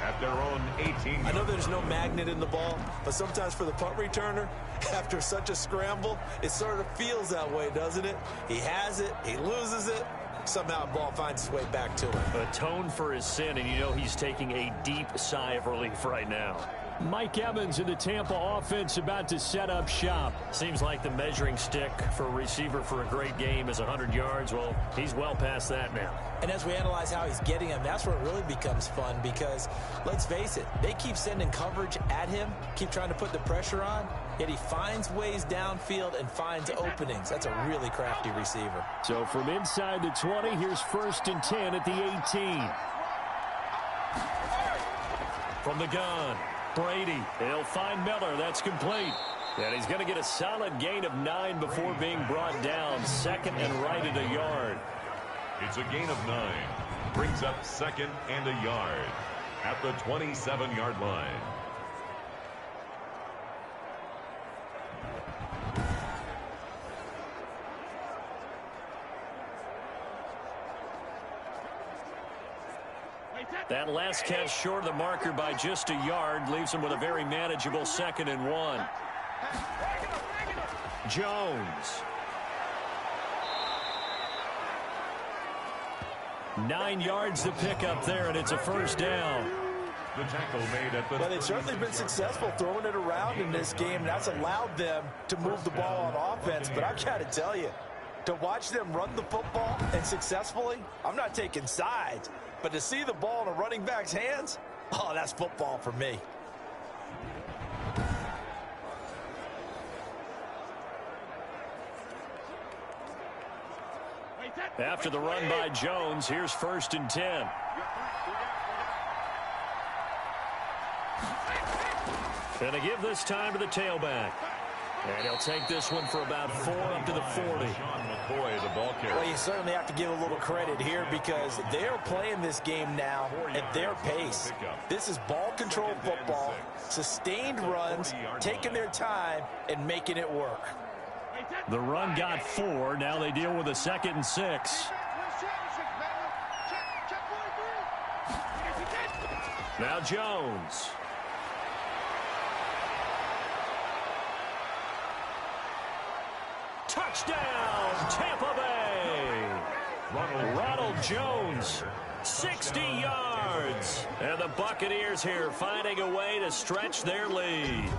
at their own 18. I know there's no magnet in the ball, but sometimes for the punt returner, after such a scramble, it sort of feels that way, doesn't it? He has it, he loses it, somehow the ball finds its way back to him. Atone for his sin, and you know he's taking a deep sigh of relief right now. Mike Evans in the Tampa offense about to set up shop. Seems like the measuring stick for a receiver for a great game is 100 yards. Well, he's well past that now. And as we analyze how he's getting him, that's where it really becomes fun because, let's face it, they keep sending coverage at him, keep trying to put the pressure on, yet he finds ways downfield and finds openings. That's a really crafty receiver. So from inside the 20, here's first and 10 at the 18. From the gun. Brady, he'll find Miller. That's complete. And he's going to get a solid gain of 9 before being brought down. Second and right at a yard. It's a gain of 9. Brings up second and a yard at the 27-yard line. That last catch short of the marker by just a yard leaves him with a very manageable 2nd and 1. Jones. 9 yards to pick up there, and it's a first down. The tackle made at the... But they've certainly been successful throwing it around in this game. That's allowed them to move the ball on offense. But I've got to tell you, to watch them run the football and successfully, I'm not taking sides. But to see the ball in a running back's hands, oh, that's football for me. After the run by Jones, here's first and 10. And to give this time to the tailback. And he'll take this one for about 4 up to the 40. McCoy, the ball carrier. Well, you certainly have to give a little credit here because they're playing this game now at their pace. This is ball control football, sustained runs, taking their time and making it work. The run got 4. Now they deal with a 2nd and 6. Now Jones. Touchdown, Tampa Bay. Ronald Jones, 60 yards. And the Buccaneers here finding a way to stretch their lead.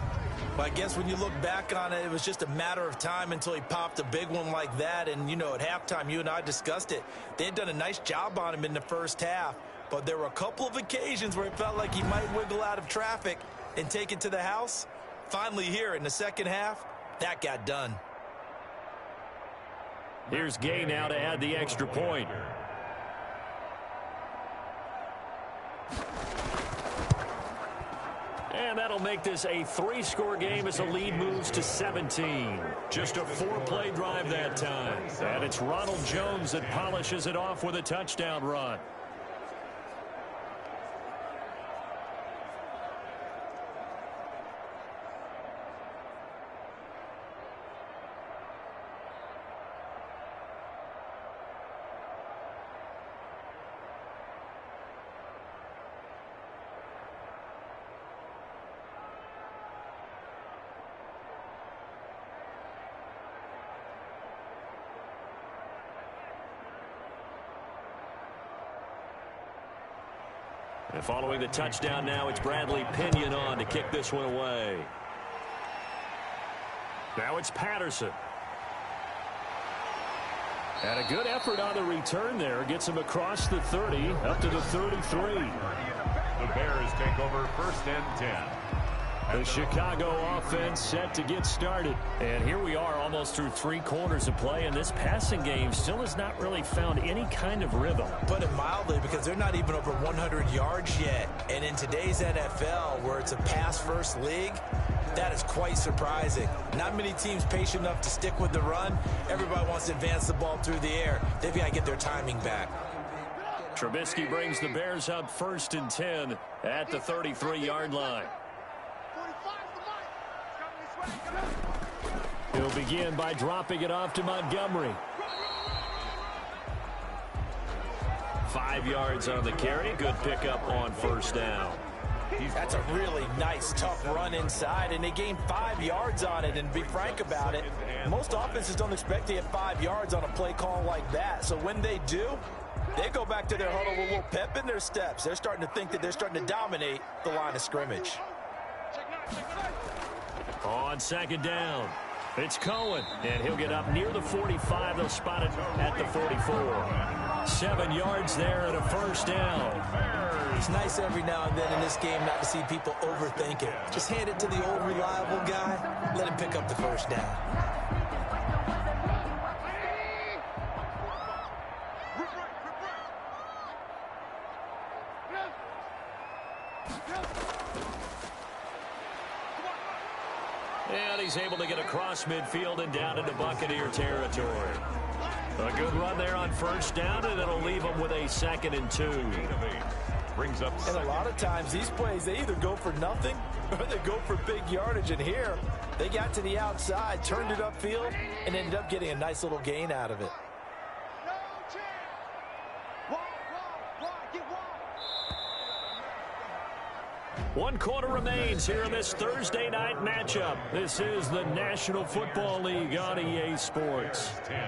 Well, I guess when you look back on it, it was just a matter of time until he popped a big one like that. And, you know, at halftime, you and I discussed it. They had done a nice job on him in the first half. But there were a couple of occasions where it felt like he might wiggle out of traffic and take it to the house. Finally here in the second half, that got done. Here's Gay now to add the extra point. And that'll make this a 3-score game as the lead moves to 17. Just a 4-play drive that time. And it's Ronald Jones that polishes it off with a touchdown run. And following the touchdown now, it's Bradley Pinion on to kick this one away. Now it's Patterson. And a good effort on the return there. Gets him across the 30, up to the 33. The Bears take over 1st and 10. The Chicago offense set to get started. And here we are almost through 3 quarters of play, and this passing game still has not really found any kind of rhythm. Put it mildly, because they're not even over 100 yards yet. And in today's NFL, where it's a pass-first league, that is quite surprising. Not many teams patient enough to stick with the run. Everybody wants to advance the ball through the air. They've got to get their timing back. Trubisky brings the Bears up 1st and 10 at the 33-yard line. He'll begin by dropping it off to Montgomery. 5 yards on the carry. Good pickup on 1st down. That's a really nice, tough run inside, and they gained 5 yards on it. And to be frank about it, most offenses don't expect to get 5 yards on a play call like that. So when they do, they go back to their huddle with a little pep in their steps. They're starting to think that they're starting to dominate the line of scrimmage. On 2nd down, it's Cohen, and he'll get up near the 45. They'll spot it at the 44. 7 yards there and a 1st down. It's nice every now and then in this game not to see people overthink it. Just hand it to the old reliable guy. Let him pick up the 1st down. And he's able to get across midfield and down into Buccaneer territory. A good run there on 1st down, and it'll leave him with a 2nd and 2. Brings up and a lot of times these plays, they either go for nothing or they go for big yardage. And here, they got to the outside, turned it upfield, and ended up getting a nice little gain out of it. 1 quarter remains here in this Thursday night matchup. This is the National Football League on EA Sports. 10.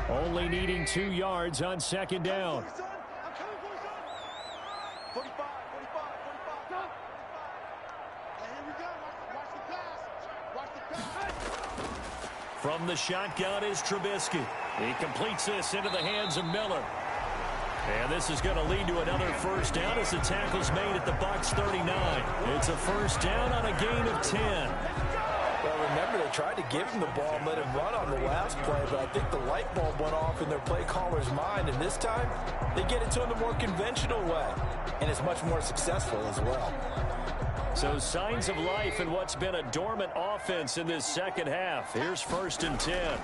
Only needing 2 yards on 2nd down. From the shotgun is Trubisky. He completes this into the hands of Miller. And this is going to lead to another 1st down as the tackle's made at the Bucs 39. It's a 1st down on a gain of 10. Well, remember, they tried to give him the ball and let him run on the last play, but I think the light bulb went off in their play caller's mind, and this time they get it to him the more conventional way, and it's much more successful as well. So signs of life in what's been a dormant offense in this 2nd half. Here's 1st and 10.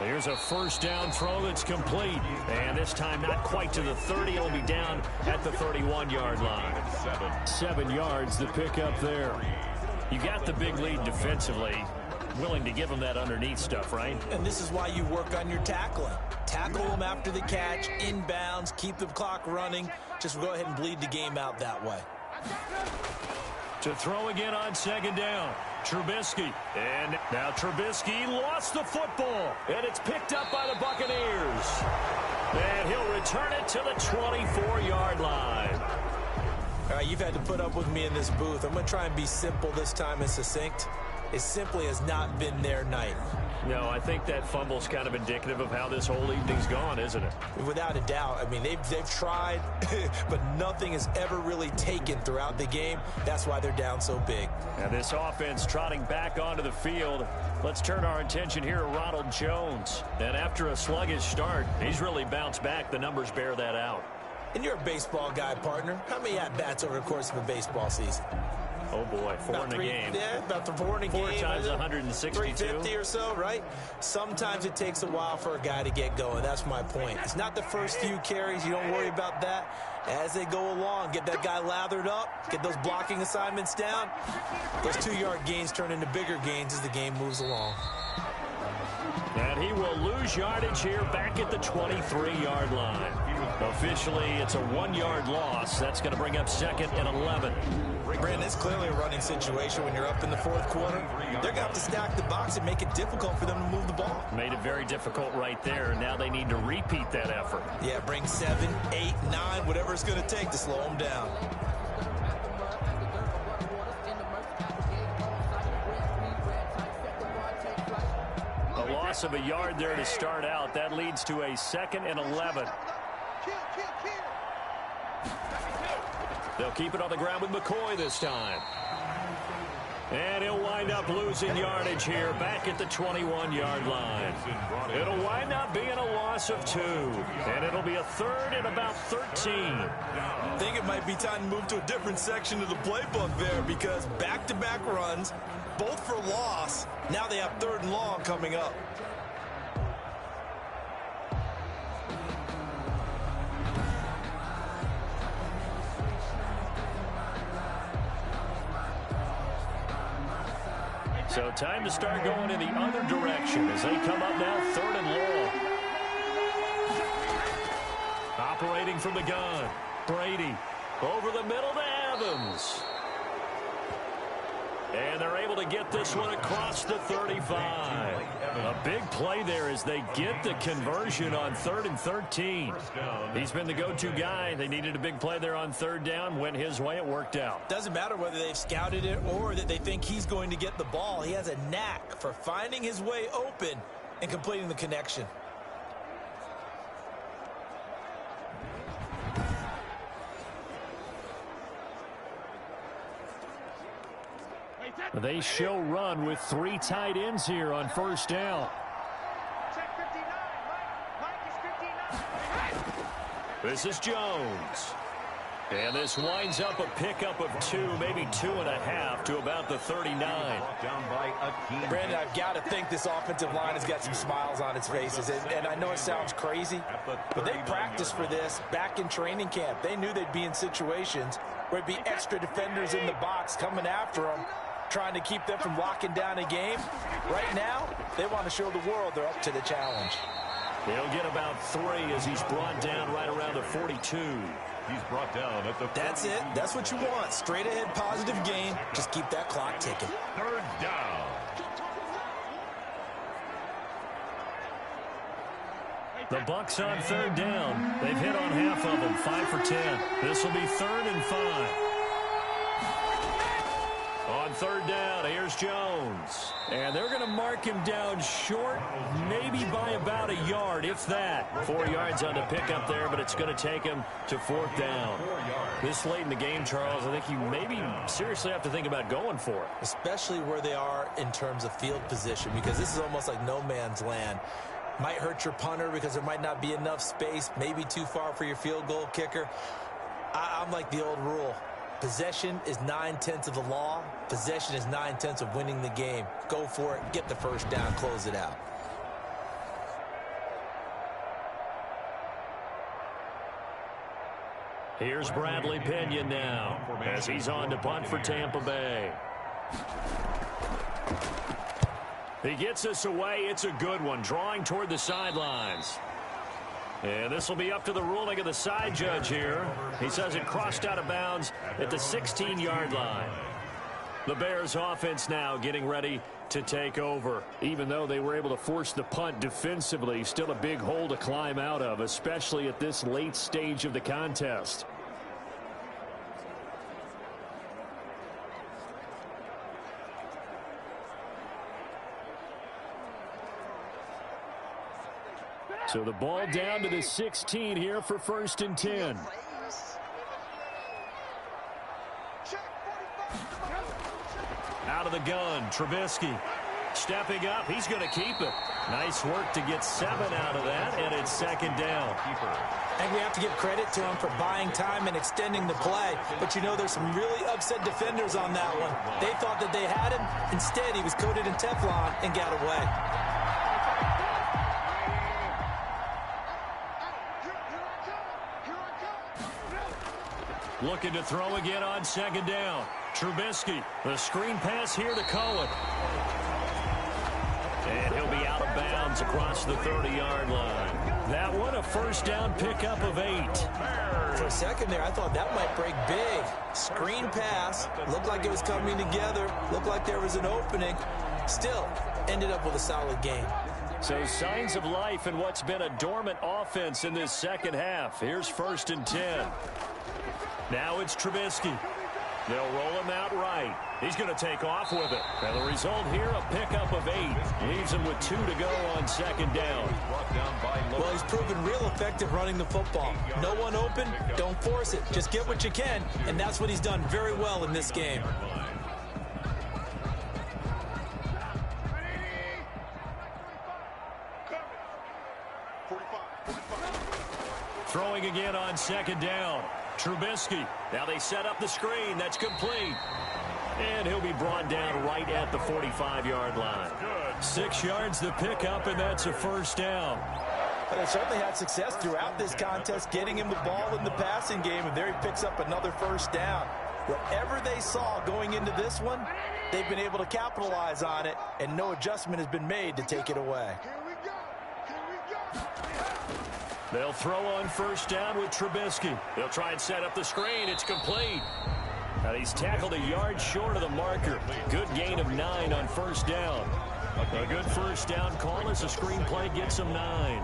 Here's a 1st down throw that's complete. And this time not quite to the 30. It'll be down at the 31-yard line. 7 yards the pickup there. You got the big lead defensively. Willing to give them that underneath stuff, right? And this is why you work on your tackling. Tackle them after the catch, inbounds, keep the clock running. Just go ahead and bleed the game out that way. To throw again on 2nd down. Trubisky. And now Trubisky lost the football. And it's picked up by the Buccaneers. And he'll return it to the 24-yard line. All right, you've had to put up with me in this booth. I'm going to try and be simple this time and succinct. It simply has not been their night. No, I think that fumble's kind of indicative of how this whole evening's gone, isn't it? Without a doubt. I mean, they've tried, but nothing is ever really taken throughout the game. That's why they're down so big. And this offense trotting back onto the field. Let's turn our attention here to Ronald Jones. And after a sluggish start, he's really bounced back. The numbers bear that out. And you're a baseball guy, partner. How many at-bats over the course of a baseball season? Oh, boy, 4 in a game. Yeah, about 4 in a game. 4 times 162. 350 or so, right? Sometimes it takes a while for a guy to get going. That's my point. It's not the first few carries. You don't worry about that. As they go along, get that guy lathered up, get those blocking assignments down. Those 2-yard gains turn into bigger gains as the game moves along. And he will lose yardage here back at the 23-yard line. Officially, it's a 1-yard loss. That's going to bring up 2nd and 11. Brandon, it's clearly a running situation when you're up in the 4th quarter. They're going to have to stack the box and make it difficult for them to move the ball. Made it very difficult right there. Now they need to repeat that effort. Yeah, bring 7, 8, 9, whatever it's going to take to slow them down. A loss of a yard there to start out. That leads to a 2nd and 11. They'll keep it on the ground with McCoy this time. And he'll wind up losing yardage here back at the 21-yard line. It'll wind up being a loss of 2. And it'll be a 3rd and about 13. I think it might be time to move to a different section of the playbook there, because back-to-back runs, both for loss. Now they have 3rd and long coming up. So time to start going in the other direction as they come up now 3rd and long. Operating from the gun. Brady over the middle to Evans. And they're able to get this one across the 35. A big play there as they get the conversion on 3rd and 13. He's been the go-to guy. They needed a big play there on 3rd down. Went his way. It worked out. Doesn't matter whether they've scouted it or that they think he's going to get the ball. He has a knack for finding his way open and completing the connection. They show run with 3 tight ends here on 1st down. This is Jones. And this winds up a pickup of 2, maybe 2.5 to about the 39. Brandon, I've got to think this offensive line has got some smiles on its faces. And I know it sounds crazy, but they practiced for this back in training camp. They knew they'd be in situations where it'd be extra defenders in the box coming after them, trying to keep them from locking down a game. Right now, they want to show the world they're up to the challenge. He'll get about 3 as he's brought down right around the 42. He's brought down at the 40. That's it. That's what you want. Straight ahead positive game. Just keep that clock ticking. 3rd down. The Bucs on 3rd down. They've hit on half of them, 5 for 10. This will be 3rd and 5. On 3rd down, here's Jones. And they're going to mark him down short, maybe by about a yard, if that. 4 yards on the pickup there, but it's going to take him to 4th down. This late in the game, Charles, I think you maybe seriously have to think about going for it. Especially where they are in terms of field position, because this is almost like no man's land. Might hurt your punter because there might not be enough space, maybe too far for your field goal kicker. I'm like the old rule. Possession is 9/10 of the law. Possession is 9/10 of winning the game. Go for it. Get the 1st down. Close it out. Here's Bradley Pinion now as he's on to punt for Tampa Bay. He gets this away. It's a good one. Drawing toward the sidelines. And this will be up to the ruling of the side judge here. He says it crossed out of bounds at the 16-yard line. The Bears offense now getting ready to take over. Even though they were able to force the punt defensively, still a big hole to climb out of, especially at this late stage of the contest. So the ball down to the 16 here for 1st and 10. Out of the gun, Trubisky stepping up. He's going to keep it. Nice work to get 7 out of that, and it's 2nd down. I think we have to give credit to him for buying time and extending the play. But, you know, there's some really upset defenders on that one. They thought that they had him. Instead, he was coated in Teflon and got away. Looking to throw again on 2nd down. Trubisky, the screen pass here to Cohen. And he'll be out of bounds downs across the 30-yard line. That one, a first down pickup of 8. For a second there, I thought that might break big. Screen pass. Looked like it was coming together. Looked like there was an opening. Still, ended up with a solid game. So signs of life in what's been a dormant offense in this second half. Here's 1st and 10. Now it's Trubisky. They'll roll him out right. He's going to take off with it. And the result here, a pickup of 8. Leaves him with 2 to go on 2nd down. Well, he's proven real effective running the football. No one open, don't force it. Just get what you can, and that's what he's done very well in this game. Throwing again on 2nd down. Trubisky. Now they set up the screen. That's complete. And he'll be brought down right at the 45-yard line. 6 yards the pickup, and that's a first down. But they certainly had success throughout this contest, getting him the ball in the passing game, and there he picks up another first down. Whatever they saw going into this one, they've been able to capitalize on it, and no adjustment has been made to take it away. They'll throw on first down with Trubisky. They'll try and set up the screen. It's complete. And he's tackled a yard short of the marker. Good gain of 9 on first down. A good first down call as the screenplay gets him 9.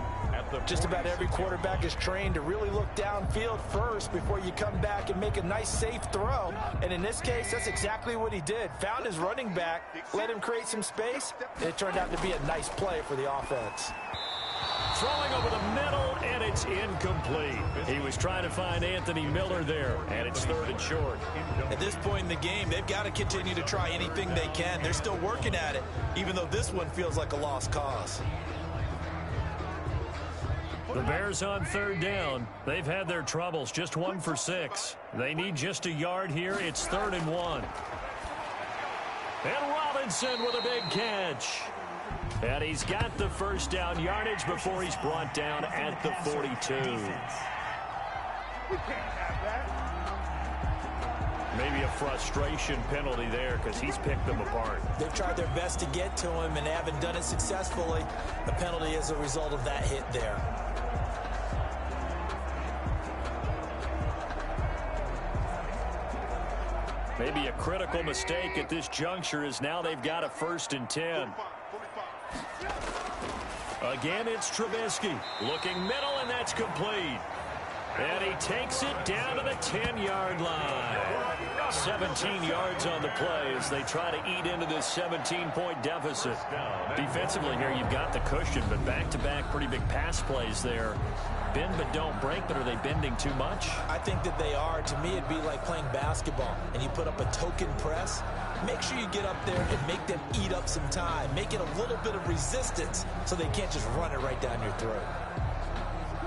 Just about every quarterback is trained to really look downfield first before you come back and make a nice, safe throw. And in this case, that's exactly what he did. Found his running back, let him create some space, and it turned out to be a nice play for the offense. Throwing over the middle, and it's incomplete. He was trying to find Anthony Miller there, and it's 3rd and short. At this point in the game, they've got to continue to try anything they can. They're still working at it, even though this one feels like a lost cause. The Bears on 3rd down. They've had their troubles, just 1 for 6. They need just a yard here. It's 3rd and 1. And Robinson with a big catch. And he's got the first down yardage before he's brought down at the 42. Maybe a frustration penalty there because he's picked them apart. They've tried their best to get to him and haven't done it successfully. The penalty is a result of that hit there. Maybe a critical mistake at this juncture is now they've got a 1st and 10. Again, it's Trubisky. Looking middle, and that's complete. And he takes it down to the 10-yard line. 17 yards on the play as they try to eat into this 17-point deficit. Defensively here, you've got the cushion, but back-to-back pretty big pass plays there. Bend but don't break, but are they bending too much? I think that they are. To me, it'd be like playing basketball, and you put up a token press. Make sure you get up there and make them eat up some time. Make it a little bit of resistance so they can't just run it right down your throat.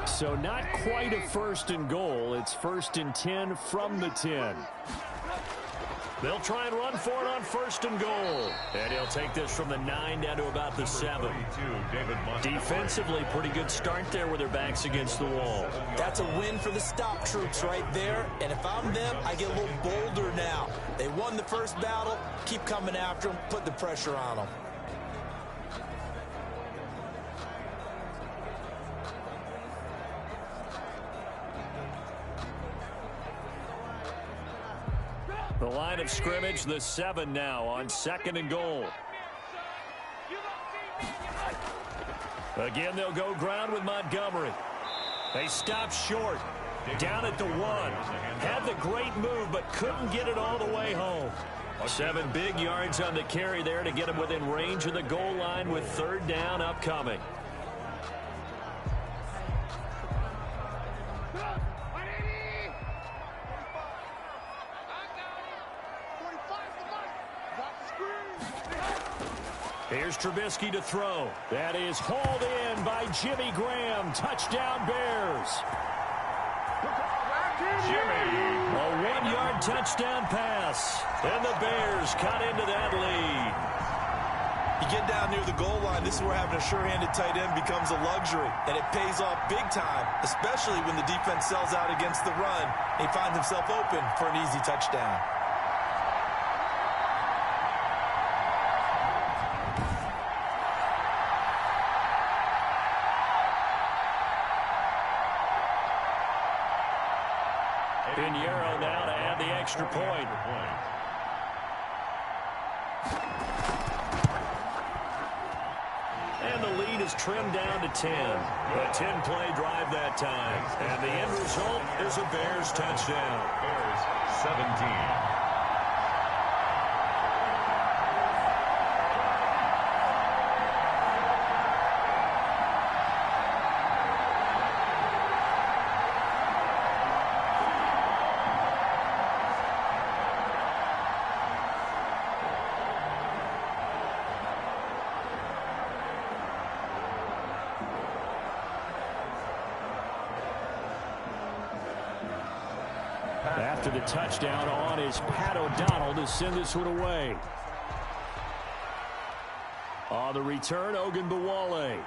So not quite a 1st and goal. It's 1st and 10 from the 10. They'll try and run for it on 1st and goal. And he'll take this from the 9 down to about the 7. Defensively, pretty good start there with their backs against the wall. That's a win for the stop troops right there. And if I'm them, I get a little bolder now. They won the first battle. Keep coming after them. Put the pressure on them. The line of scrimmage, the 7 now on 2nd and goal. Again, they'll go ground with Montgomery. They stop short. Down at the 1. Had the great move, but couldn't get it all the way home. 7 big yards on the carry there to get him within range of the goal line with 3rd down upcoming. Here's Trubisky to throw. That is hauled in by Jimmy Graham. Touchdown Bears. Jimmy. A 1-yard touchdown pass. And the Bears cut into that lead. You get down near the goal line, this is where having a sure-handed tight end becomes a luxury. And it pays off big time, especially when the defense sells out against the run. He finds himself open for an easy touchdown. Pinheiro now to add the extra point. And the lead is trimmed down to 10. A 10-play drive that time. And the end result is a Bears touchdown. Bears 17. After the touchdown on is Pat O'Donnell to send this one away. On the return, Ogunbowale.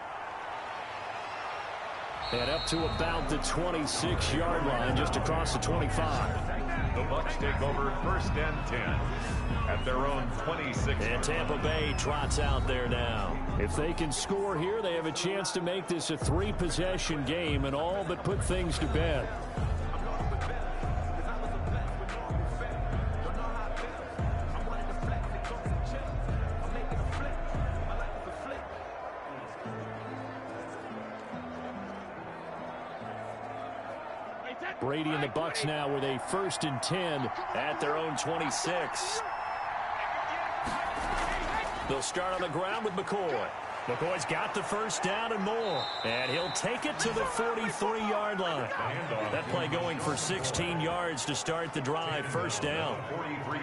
And up to about the 26-yard line, just across the 25. The Bucs take over 1st and 10 at their own 26. And Tampa Bay trots out there now. If they can score here, they have a chance to make this a 3-possession game and all but put things to bed. Brady and the Bucs now with a 1st and 10 at their own 26. They'll start on the ground with McCoy. McCoy's got the first down and more. And he'll take it to the 43-yard line. That play going for 16 yards to start the drive. First down.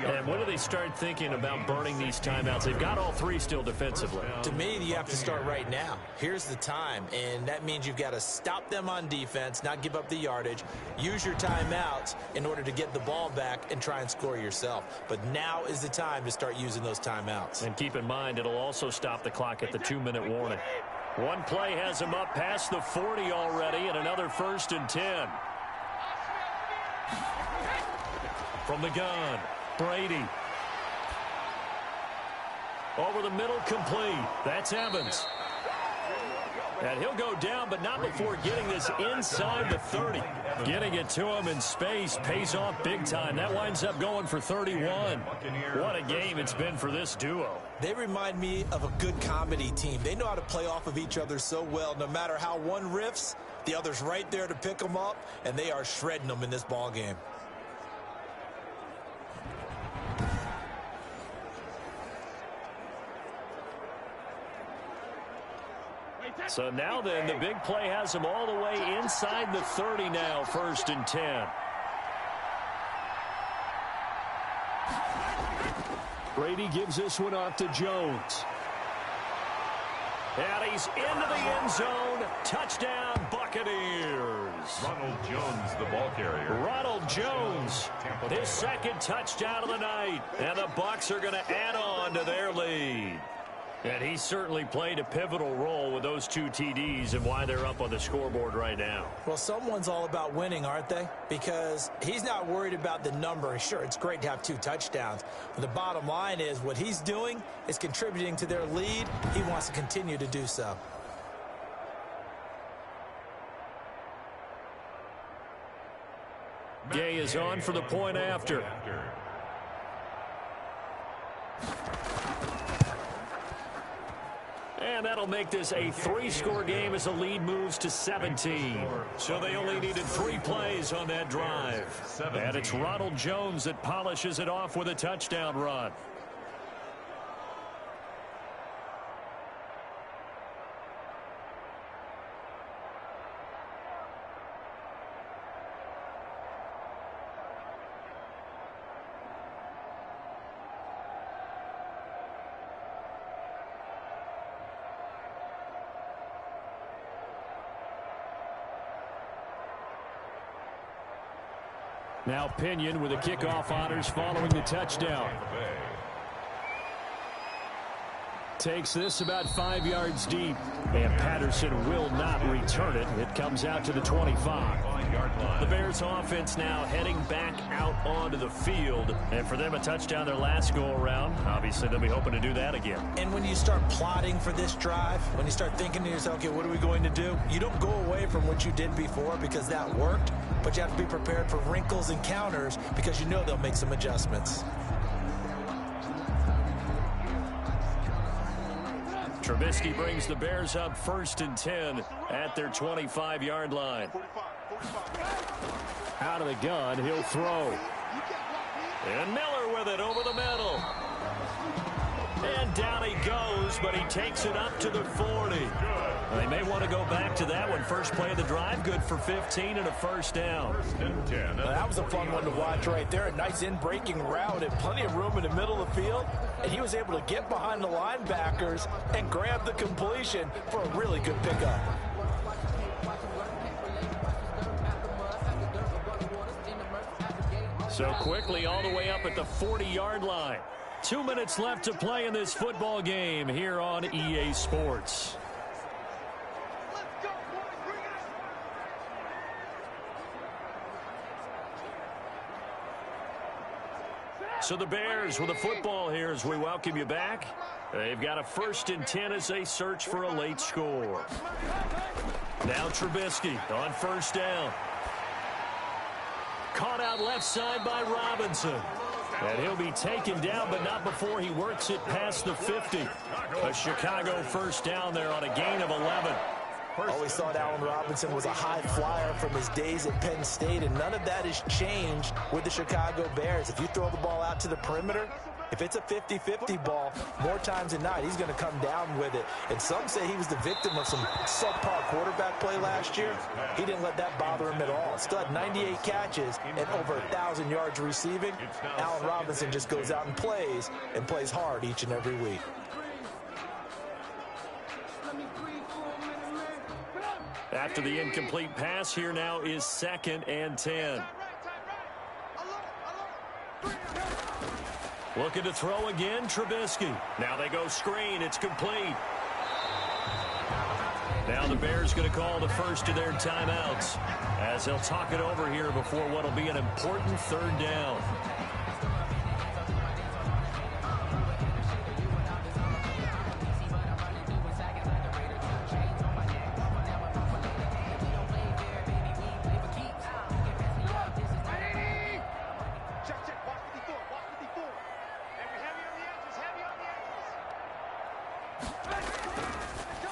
And when do they start thinking about burning these timeouts? They've got all 3 still defensively. To me, you have to start right now. Here's the time, and that means you've got to stop them on defense, not give up the yardage, use your timeouts in order to get the ball back and try and score yourself. But now is the time to start using those timeouts. And keep in mind, it'll also stop the clock at the 2-minute warning. One play has him up past the 40 already, and another 1st and 10. From the gun, Brady. Over the middle, complete. That's Evans. And he'll go down, but not before getting this inside the 30. Getting it to him in space pays off big time. That winds up going for 31. What a game it's been for this duo. They remind me of a good comedy team. They know how to play off of each other so well. No matter how one riffs, the other's right there to pick them up, and they are shredding them in this ball game. So now then, the big play has him all the way inside the 30 now, 1st and 10. Brady gives this one off to Jones. And he's into the end zone. Touchdown, Buccaneers. Ronald Jones, the ball carrier. Ronald Jones, his 2nd touchdown of the night. And the Bucs are going to add on to their lead. And he certainly played a pivotal role with those 2 TDs and why they're up on the scoreboard right now. Well, someone's all about winning, aren't they? Because he's not worried about the number. Sure, it's great to have 2 touchdowns. But the bottom line is what he's doing is contributing to their lead. He wants to continue to do so. Gay is on for the point after. And that'll make this a 3-score game as the lead moves to 17. So they only needed 3 plays on that drive. And it's Ronald Jones that polishes it off with a touchdown run. Now Pinion with the kickoff honors following the touchdown. Takes this about 5 yards deep, and Patterson will not return it. It comes out to the 25. 40-yard line. The Bears offense now heading back out onto the field. And for them, a touchdown their last go-around. Obviously, they'll be hoping to do that again. And when you start plotting for this drive, when you start thinking to yourself, okay, what are we going to do? You don't go away from what you did before because that worked, but you have to be prepared for wrinkles and counters because you know they'll make some adjustments. Trubisky brings the Bears up 1st and 10 at their 25-yard line. Out of the gun, he'll throw. And Miller with it over the middle. And down he goes, but he takes it up to the 40. They may want to go back to that one. First play of the drive, good for 15 and a first down. That was a fun one to watch right there. A nice in-breaking route and plenty of room in the middle of the field. And he was able to get behind the linebackers and grab the completion for a really good pickup. So quickly all the way up at the 40-yard line. 2 minutes left to play in this football game here on EA Sports. So the Bears with the football here as we welcome you back. They've got a 1st and 10 as they search for a late score. Now Trubisky on 1st down. Caught out left side by Robinson. And he'll be taken down, but not before he works it past the 50. A Chicago 1st down there on a gain of 11. Always thought Allen Robinson was a high flyer from his days at Penn State, and none of that has changed with the Chicago Bears. If you throw the ball out to the perimeter, if it's a 50-50 ball, more times than not, he's going to come down with it. And some say he was the victim of some subpar quarterback play last year. He didn't let that bother him at all. Still had 98 catches and over 1,000 yards receiving. Allen Robinson just goes out and plays hard each and every week. After the incomplete pass, here now is 2nd and 10. Looking to throw again, Trubisky. Now they go screen. It's complete. Now the Bears going to call the first of their timeouts as they'll talk it over here before what will be an important 3rd down.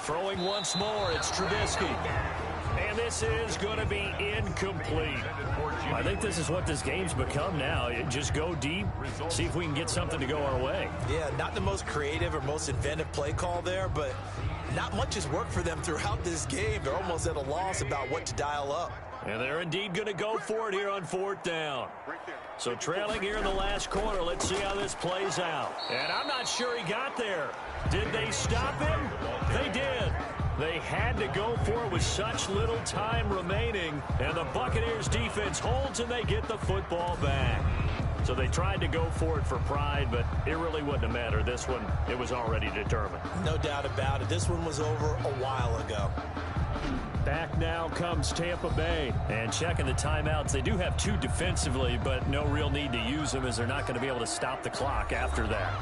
Throwing once more, it's Trubisky. And this is going to be incomplete. I think this is what this game's become now. Just go deep, see if we can get something to go our way. Yeah, not the most creative or most inventive play call there, but not much has worked for them throughout this game. They're almost at a loss about what to dial up. And they're indeed going to go for it here on 4th down. So trailing here in the last quarter, let's see how this plays out. And I'm not sure he got there. Did they stop him? They did. They had to go for it with such little time remaining. And the Buccaneers defense holds and they get the football back. So they tried to go for it for pride, but it really wouldn't have mattered. This one, it was already determined. No doubt about it. This one was over a while ago. Back now comes Tampa Bay. And checking the timeouts, they do have 2 defensively, but no real need to use them as they're not going to be able to stop the clock after that.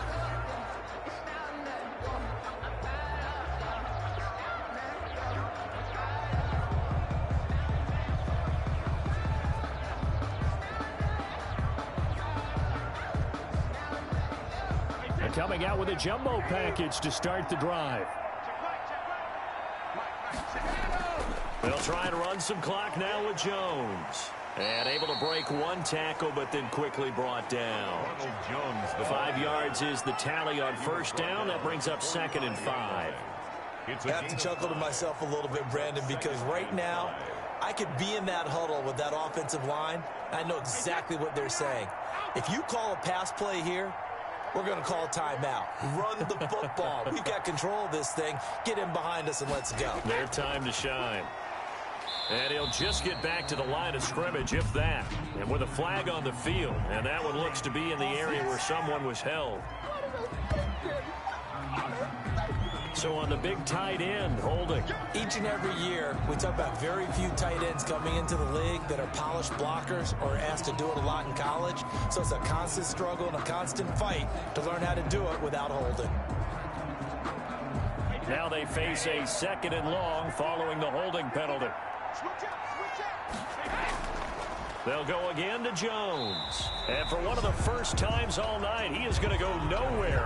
And coming out with a jumbo package to start the drive. They'll try and run some clock now with Jones. And able to break 1 tackle, but then quickly brought down. 5 yards is the tally on 1st down. That brings up 2nd and 5. I have to chuckle to myself a little bit, Brandon, because right now I could be in that huddle with that offensive line. I know exactly what they're saying. If you call a pass play here, we're going to call timeout. Run the football. We've got control of this thing. Get in behind us and let's go. Their time to shine. And he'll just get back to the line of scrimmage, if that. And with a flag on the field. And that one looks to be in the area where someone was held. So on the big tight end, holding. Each and every year, we talk about very few tight ends coming into the league that are polished blockers or asked to do it a lot in college. So it's a constant struggle and a constant fight to learn how to do it without holding. Now they face a 2nd and long following the holding penalty. They'll go again to Jones. And for one of the first times all night, he is going to go nowhere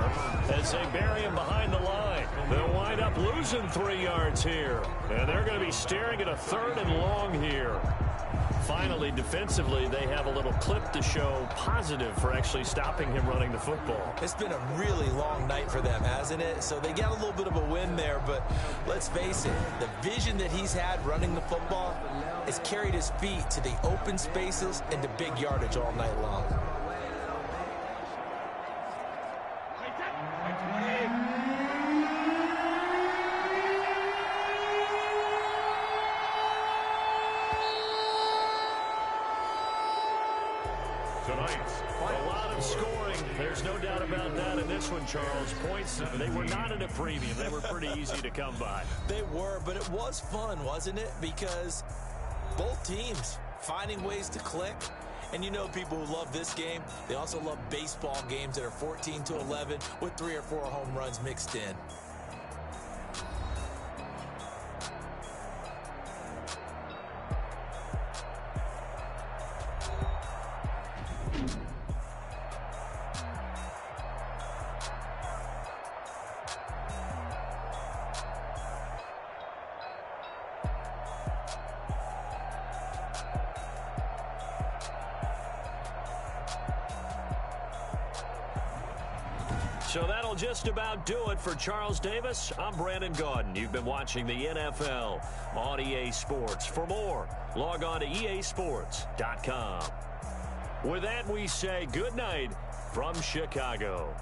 as they bury him behind the line. They'll wind up losing 3 yards here. And they're going to be staring at a 3rd and long here. Finally, defensively, they have a little clip to show positive for actually stopping him running the football. It's been a really long night for them, hasn't it? So they got a little bit of a win there, but let's face it, the vision that he's had running the football has carried his feet to the open spaces and to big yardage all night long. A lot of scoring. There's no doubt about that in this one, Charles. Points, they were not at a premium. They were pretty easy to come by. They were, but it was fun, wasn't it? Because both teams finding ways to click. And you know people who love this game, they also love baseball games that are 14-11 with 3 or 4 home runs mixed in. So that'll just about do it for Charles Davis. I'm Brandon Gaudin. You've been watching the NFL on EA Sports. For more, log on to easports.com. With that, we say good night from Chicago.